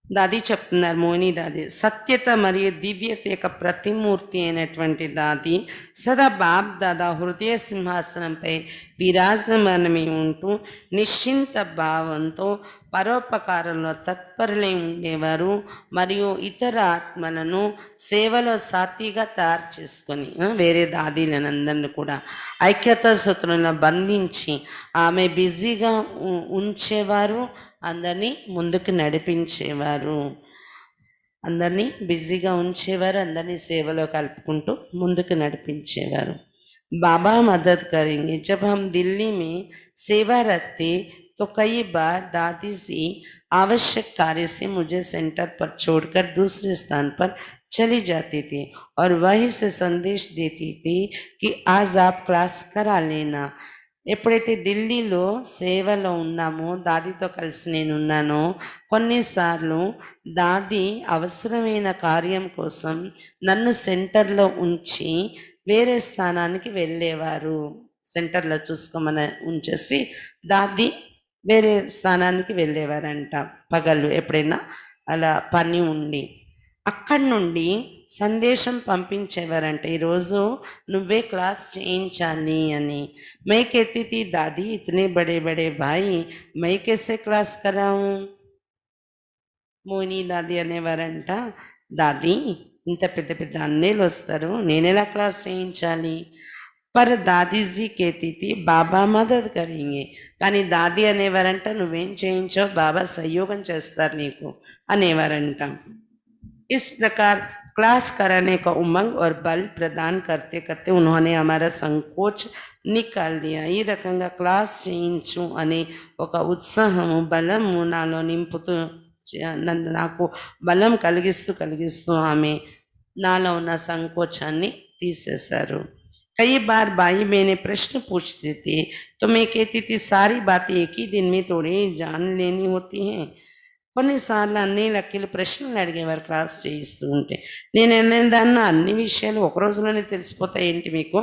దాది చెప్తున్నారు మోహిని దాది, సత్యత మరియు దివ్యత యొక్క ప్రతిమూర్తి అయినటువంటి దాది సదా బాప్ దాదా హృదయ సింహాసనంపై విరాజమానమై ఉంటూ నిశ్చింత భావంతో పరోపకారంలో తత్పరులై ఉండేవారు మరియు ఇతర ఆత్మలను సేవలో సాతిగా తయారు చేసుకొని వేరే దాదీలనందరినీ కూడా ఐక్యతా సూత్రంలో బంధించి ఆమె బిజీగా ఉంచేవారు, అందరినీ ముందుకు నడిపించేవారు. అందరినీ బిజీగా ఉంచేవారు, అందరినీ సేవలో కలుపుకుంటూ ముందుకు నడిపించేవారు. बाबा मदद करेंगे. जब हम दिल्ली में सेवारत थे तो कई बार दादी जी आवश्यक कार्य से मुझे सेंटर पर छोड़कर दूसरे स्थान पर चली जाती थी और वहीं से संदेश देती थी कि आज आप क्लास करा लेना. ఎప్పుడైతే ఢిల్లీలో సేవలో ఉన్నామో దాదీతో కలిసి నేను ఉన్నానో కొన్నిసార్లు దాది అవసరమైన కార్యం కోసం నన్ను సెంటర్లో ఉంచి వేరే స్థానానికి వెళ్ళేవారు. సెంటర్లో చూసుకోమని ఉంచేసి దాది వేరే స్థానానికి వెళ్ళేవారంట పగలు ఎప్పుడైనా అలా పని ఉండి. అక్కడి నుండి సందేశం పంపించేవారంట, ఈరోజు నువ్వే క్లాస్ చేయించాలి అని. मैं कहती थी दादी इतने बड़े बड़े भाई मैं कैसे क्लास कराऊं. మోహిని దాది అనేవారంట, దాది ఇంత పెద్ద పెద్ద అన్నయ్యలు వస్తారు, నేనెలా క్లాస్ చేయించాలి. पर दादी जी कहती थी బాబా మదద్ కరేంగే. కానీ దాది అనేవారంట, నువ్వేం చేయించావు, బాబా సహయోగం చేస్తారు నీకు అనేవారంట. इस प्रकार क्लास कराने का उमंग और बल प्रदान करते करते उन्होंने हमारा संकोच నికాల్ దియా. ఈ రకంగా క్లాస్ చేయించు అనే ఒక ఉత్సాహము బలము నాలో నింపుతూ నన్ను నాకు బలం కలిగిస్తూ కలిగిస్తూ ఆమె నాలో ఉన్న సంకోచాన్ని తీసేశారు. कई बार भाई बहनें प्रश्न पूछती थी तो मैं कहती थी सारी बातें एक ही दिन में थोड़ी जान लेनी होती हैं. కొన్నిసార్లు అన్నీలకి ప్రశ్నలు అడిగేవారు క్లాస్ చేయిస్తూ ఉంటే. నేను అనేదాన్ని అన్ని విషయాలు ఒక రోజులోనే తెలిసిపోతాయి ఏంటి మీకు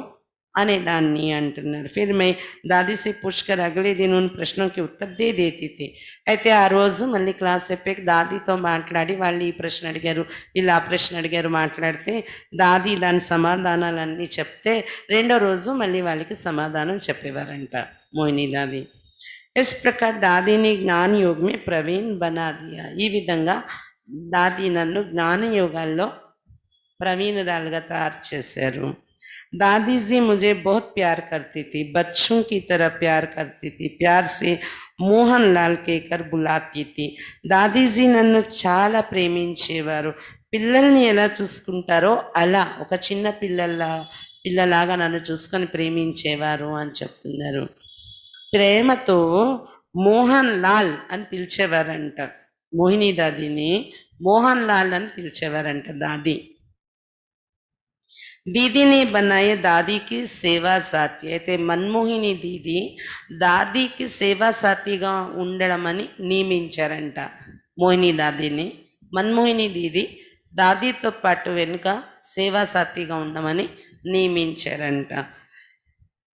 అనేదాన్ని అంటున్నారు. फिर मैं दादी से पूछकर अगले दिन उन प्रश्नों के उत्तर दे देती थी. అయితే ఆ రోజు మళ్ళీ క్లాస్ అయిపోయాక దాదీతో మాట్లాడి వాళ్ళు ఈ ప్రశ్న అడిగారు, వీళ్ళు ఆ ప్రశ్న అడిగారు మాట్లాడితే దాది దాని సమాధానాలన్నీ చెప్తే రెండో రోజు మళ్ళీ వాళ్ళకి సమాధానం చెప్పేవారంట మోహిని దాది. इस प्रकार दादी ने ज्ञान योग में प्रवीण बना दिया. ఈ విధంగా దాది నన్ను జ్ఞాన యోగాల్లో ప్రవీణురాలుగా తయారు చేశారు. दादी जी मुझे बहुत प्यार करती थी, बच्चों की तरह प्यार करती थी. प्यार से మోహన్ లాల్ కేకర్ బులాती थी. దాदी जी నన్ను చాలా ప్రేమించేవారు. పిల్లల్ని ఎలా చూసుకుంటారో అలా ఒక చిన్న పిల్లలాగా నన్ను చూసుకొని ప్రేమించేవారు అని చెప్తున్నారు. ప్రేమతో మోహన్ లాల్ అని పిలిచేవారంట. మోహిని దాదిని మోహన్ లాల్ అని పిలిచేవారంట దాది. దీదీని బనాయే దాదీకి సేవా సాథి. అయితే మన్మోహిని దీది దాదీకి సేవా సాథిగా ఉండడమని నియమించారంట మోహిని దాదిని. మన్మోహిని దీది దాదీతో పాటు వెనుక సేవా సాథిగా ఉండమని నియమించారంట.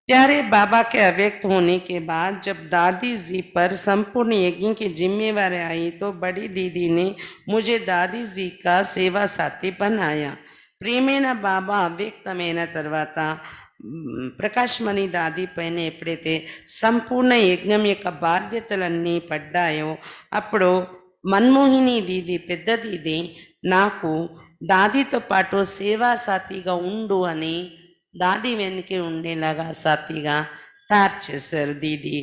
प्यारे बाबा के अव्यक्त होने के बाद जब दादी जी पर संपूर्ण यज्ञ की जिम्मेवारी आई तो बड़ी दीदी ने मुझे दादी जी का सेवा साथी बनाया. ప్రియమైన బాబా అవ్యక్తమైన తర్వాత ప్రకాశ్మణి దాది పైన ఎప్పుడైతే సంపూర్ణ యజ్ఞం యొక్క బాధ్యతలన్నీ పడ్డాయో అప్పుడు మన్మోహిని దీది పెద్ద దీది నాకు దాదితో పాటు సేవా సాథిగా ఉండు అని दादी వెనకే ఉండేలాగా సాథీగా तैयार చేశారు दीदी.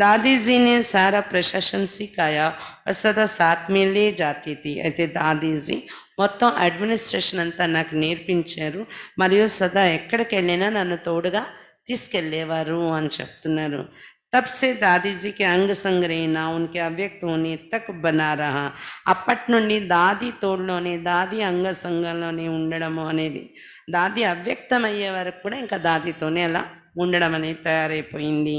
दादी जी ने सारा प्रशासन सिखाया और सदा साथ में ले जाती थी. అయితే दादी जी మొత్తం అడ్మినిస్ట్రేషన్ అంతా నాకు నేర్పించారు మరియు సదా ఎక్కడికి వెళ్ళినా నన్ను తోడుగా తీసుకెళ్ళేవారు అని చెప్తున్నారు. तब से दादी जी के अंग संग रहना उनके अव्यक्त होने तक बना रहा. అప్పటి నుండి దాది తోడులోనే దాది అంగ సంఘంలోనే ఉండడము అనేది దాది అవ్యక్తమయ్యే వరకు కూడా ఇంకా దాదితోనే అలా ఉండడం అనేది తయారైపోయింది.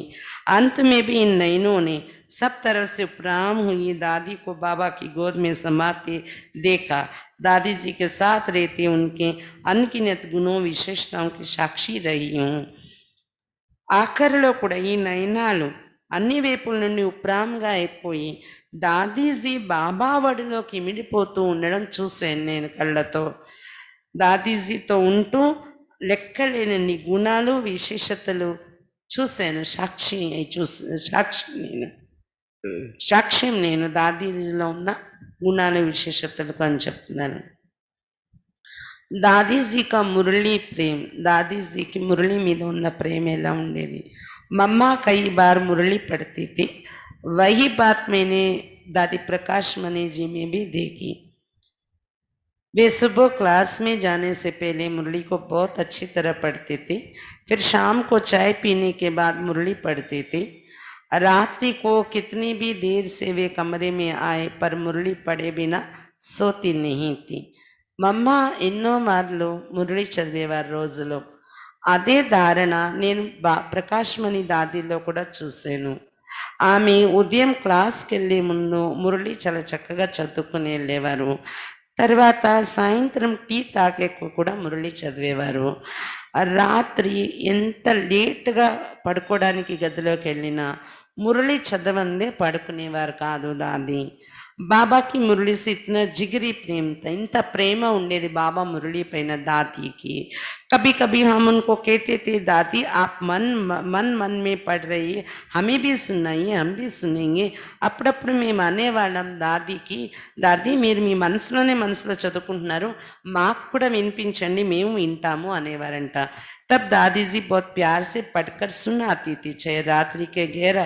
अंत में भी इन नयनों ने सब तरफ से उपराम हुई दादी को बाबा की गोद में समाते देखा. दादी जी के साथ रहते उनके अनगिनत गुणों विशेषताओं की साक्षी रही हूँ. ఆఖరిలో కూడా ఈ నయనాలు అన్ని వైపుల నుండి ఉప్రాంగా అయిపోయి దాదీజీ బాబా వడిలోకి ఇమిడిపోతూ ఉండడం చూశాను నేను కళ్ళతో. దాదీజీతో ఉంటూ లెక్కలేని గుణాలు విశేషతలు చూశాను. సాక్ష్యం నేను దాదీలో ఉన్న గుణాలు విశేషతలకు అని చెప్తున్నాను. दादी जी का मुरली प्रेम. दादी जी की मुरली మీద ఉన్న ప్రేమ ఎలా ఉండేది. मम्मा कई बार मुरली पढ़ती थी. वही बात मैंने दादी प्रकाश मणि जी में भी देखी. वे सुबह क्लास में जाने से पहले मुरली को बहुत अच्छी तरह पढ़ती थी. फिर शाम को चाय पीने के बाद मुरली पढ़ती थी. रात्रि को कितनी भी देर से वे कमरे में आए पर मुरली पढ़े बिना सोती नहीं थी. మమ్మ ఎన్నో మార్లు మురళి చదివేవారు రోజులో. అదే ధారణ నేను ప్రకాశ్మణి దాదిలో కూడా చూశాను. ఆమె ఉదయం క్లాస్కి వెళ్ళే ముందు మురళి చాలా చక్కగా చదువుకుని వెళ్ళేవారు. తర్వాత సాయంత్రం టీ తాగే కూడా మురళి చదివేవారు. రాత్రి ఎంత లేట్గా పడుకోవడానికి గదిలోకి వెళ్ళినా మురళి చదవందే పడుకునేవారు కాదు దాది. बाबा की मुरली से इतना जिगरी प्रेम था. इंत प्रेम ఉండేది बाबा मुरली पैन दादी की. कभी कभी हम उनको कहते थे दादी आप मन में पढ़ रही है, हमें भी सुनाइए, हम भी सुनेंगे. అప్పుడప్పుడు మేము అనేవాళ్ళం దాదీకి, దాది మీరు మీ మనసులో చదువుకుంటున్నారు, మాకు కూడా వినిపించండి, మేము వింటాము అనేవారంట. तब दादी जी बहुत प्यार से पढ़कर सुनाती थी, चाहे रात्रि के 11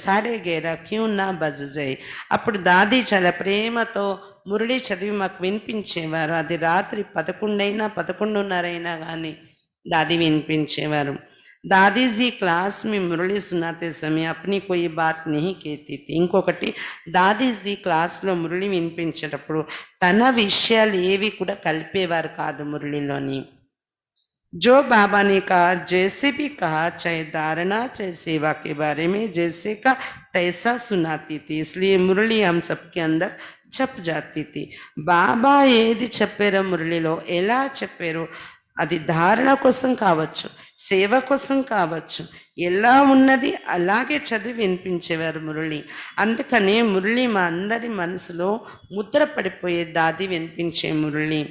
साढ़े 11 क्यों ना बज जाए. అప్పుడు దాది చాలా ప్రేమతో మురళి చదివి మాకు వినిపించేవారు. అది రాత్రి 11 అయినా 11:30 అయినా కానీ दादी వినిపించేవారు. दादी जी क्लास में मुरली सुनाते समय अपनी कोई बात नहीं कहती थी. ఇంకొకటి दादी जी క్లాస్లో మురళి వినిపించేటప్పుడు తన విషయాలు ఏవి కూడా కలిపేవారు కాదు మురళిలోని. जो बाबा ने कहा जैसे भी कहा, चाहे धारणा चाहे सेवा के बारे में जैसे का तैसा सुनाती थी. इसलिए मुरली हम सबके अंदर छप जाती थी. బాబా ఏది చెప్పారో మురళిలో ఎలా చెప్పారో అది ధారణ కోసం కావచ్చు, సేవ కోసం కావచ్చు, ఎలా ఉన్నది అలాగే చదివి వినిపించేవారు మురళి. అందుకనే మురళి మా అందరి మనసులో ముద్ర పడిపోయే దాది వినిపించే మురళి.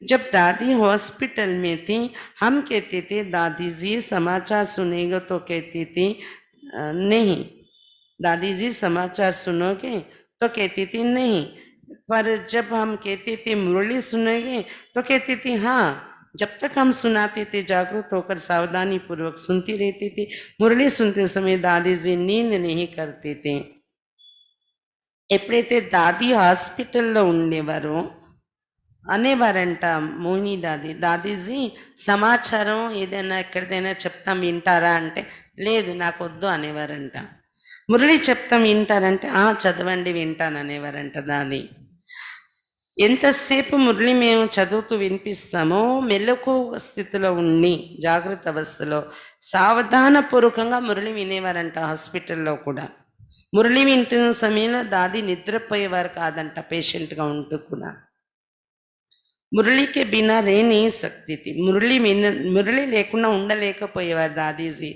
जब दादी हॉस्पिटल में थी, हम कहते थे दादी जी समाचार सुनेगा, तो कहती थी नहीं. दादी जी समाचार सुनोगे, तो कहती थी नहीं. पर जब हम कहते थे मुरली सुनेंगे, तो कहती थी हाँ. जब तक हम सुनाते थे जागरूक होकर सावधानी पूर्वक सुनती रहती थी. मुरली सुनते समय दादी जी नींद नहीं करते थे. ఎప్పుడైతే దాది హాస్పిటల్లో ఉండేవారో అనేవారంట మోహిని దాది, దాదీజీ సమాచారం ఏదైనా ఎక్కడిదైనా చెప్తాం వింటారా అంటే లేదు నాకు వద్దు అనేవారంట. మురళి చెప్తాం వింటారంటే చదవండి వింటాను అనేవారంట దాది. ఎంతసేపు మురళి మేము చదువుతూ వినిపిస్తామో మెలకు స్థితిలో ఉండి జాగ్రత్త అవస్థలో సావధానపూర్వకంగా మురళి వినేవారంట. హాస్పిటల్లో కూడా మురళి వింటున్న సమయంలో దాది నిద్రపోయేవారు కాదంట పేషెంట్గా ఉంటూ కూడా. మురళి के बिना रह नहीं सकती थी. मुरली लेकुंडा ఉండలేకపోయేవారు दादीजी.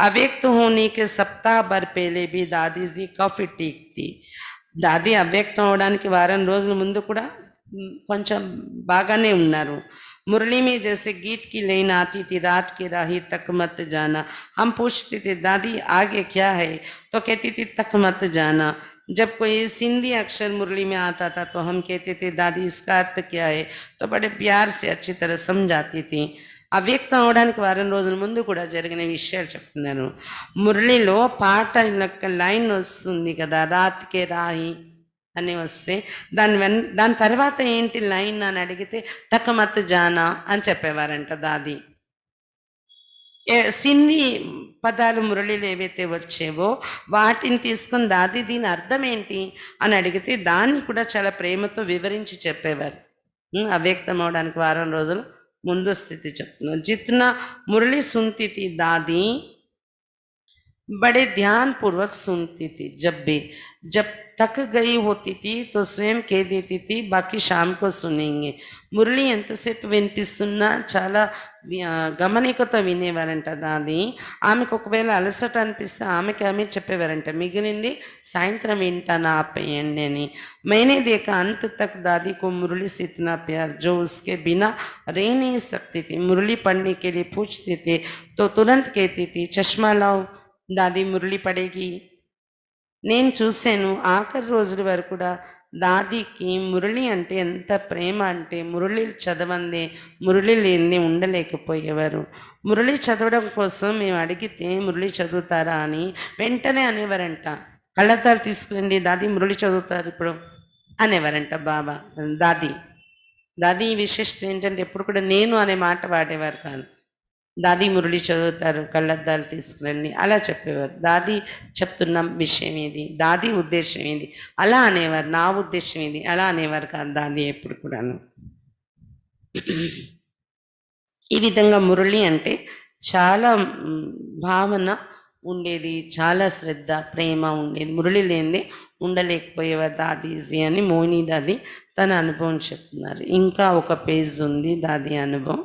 अव्यक्त होने के सप्ताह भर पहले भी दादीजी काफी ठीक थी. दादी అవ్యక్తం అవడానికి వారం రోజుల ముందు కూడా కొంచెం బాగానే ఉన్నారు. मुरली में जैसे गीत की लाइन आती थी, रात की राही तक मत जाना. हम पूछते थे दादी आगे क्या है, तो कहती थी तक मत जाना. जब कोई सिंधी अक्षर मुरली में आता था तो हम कहते थे दादी इसका अर्थ क्या है, तो बड़े प्यार से अच्छी तरह समझाती थी. అవ్యక్తం అవడానికి వారం రోజుల ముందు కూడా జరిగిన విషయాలు చెప్తున్నాను. మురళిలో పాట లైన్ వస్తుంది కదా, రాత్కే రాయి అని వస్తే దాని తర్వాత ఏంటి లైన్ అని అడిగితే తకమత్ జానా అని చెప్పేవారంట దాది. సింధీ పదాలు మురళిలో ఏవైతే వచ్చేవో వాటిని తీసుకొని దాది దీని అర్థం ఏంటి అని అడిగితే దాన్ని కూడా చాలా ప్రేమతో వివరించి చెప్పేవారు. అవ్యక్తం అవడానికి వారం రోజులు ముందు స్థితి చెప్తున్నారు. జిత్నా మురళి सुनती थी दादी बड़े ध्यान पूर्वक सुनती थी. जब थक गई होती थी तो स्वयं कह देती थी बाकी शाम को सुनेंगे. మురళి ఎంతసేపు వినిపిస్తున్నా చాలా గమనికతో వినేవారంట దాది. ఆమెకు ఒకవేళ అలసట అనిపిస్తే ఆమె చెప్పేవారంట మిగిలింది సాయంత్రం వింటాను ఆపేయండి అని. मैंने देखा अंत तक दादी को मुरली से इतना प्यार जो उसके बिना रह नहीं सकती थी. मुरली पढ़ने के लिए पूछते थे तो तुरंत कहती थी चश्मा लाओ दादी मुरली पड़ेगी. నేను చూశాను ఆఖరి రోజుల వరకు కూడా దాదీకి మురళి అంటే ఎంత ప్రేమ అంటే మురళి చదవందే మురళి లేనిదే ఉండలేకపోయేవారు. మురళి చదవడం కోసం మేము అడిగితే మురళి చదువుతారా అని వెంటనే అనేవారంట. కళ్ళద్దాలు తీసుకురండి దాది మురళి చదువుతారు ఇప్పుడు అనేవారంట బాబా. దాది విశేషత ఏంటంటే ఎప్పుడు కూడా నేను అనే మాట వాడేవారు కాదు. దాది మురళి చదువుతారు కళ్ళద్దాలు తీసుకురండి అలా చెప్పేవారు. దాది చెప్తున్న విషయం ఏది, దాది ఉద్దేశం ఏది అలా అనేవారు. నా ఉద్దేశం ఏది అలా అనేవారు కాదు దాది ఎప్పుడు కూడాను. ఈ విధంగా మురళి అంటే చాలా భావన ఉండేది, చాలా శ్రద్ధ ప్రేమ ఉండేది. మురళి లేనిదే ఉండలేకపోయేవారు దాదీజీ అని మోహిని దాది తన అనుభవం చెప్తున్నారు. ఇంకా ఒక పేజ్ ఉంది దాది అనుభవం,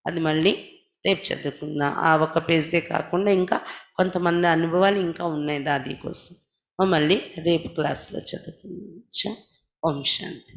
అది మళ్ళీ రేపు చదువుకున్నా. ఆ ఒక పేజే కాకుండా ఇంకా కొంతమంది అనుభవాలు ఇంకా ఉన్నాయి దాది కోసం, మళ్ళీ రేపు క్లాస్లో చదువుకుందాం. ఓం శాంతి.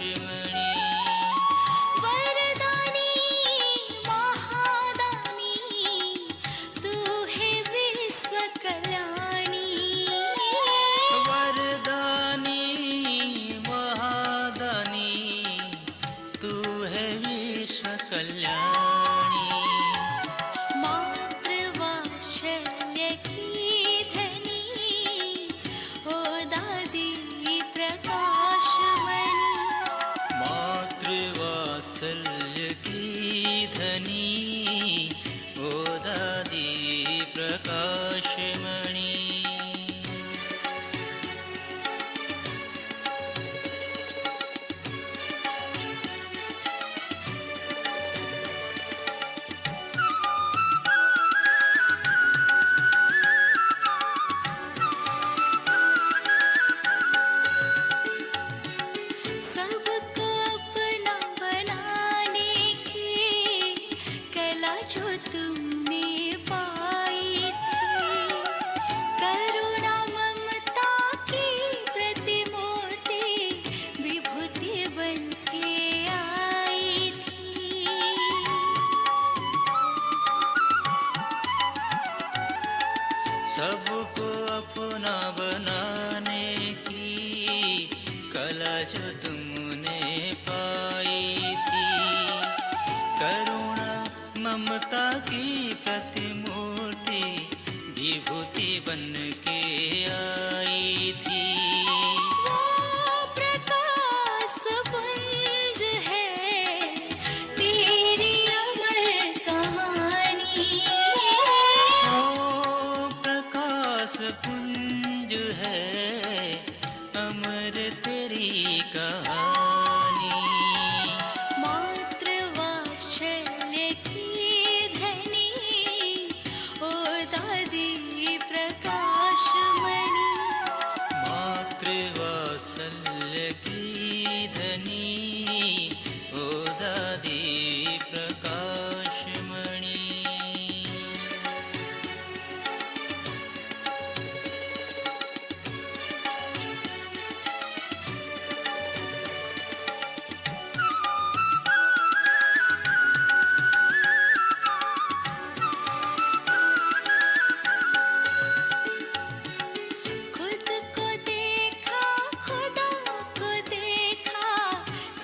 प्रकाशमणि। वरदानी महादानी तू है विश्व कल्याणी। वरदानी महादानी तू है विश्व कल्याणी। मातृवात्सल्य की धनी ओ दादी प्रकाशमणि। मातृवात्सल्य की धनी ओ दादी प्रकाशमणि। सबको अपना बनाने की कला जो तुमने पाई थी, करुणा ममता की प्रतिमूर्ति विभूति बन के आई थी। सबको अपना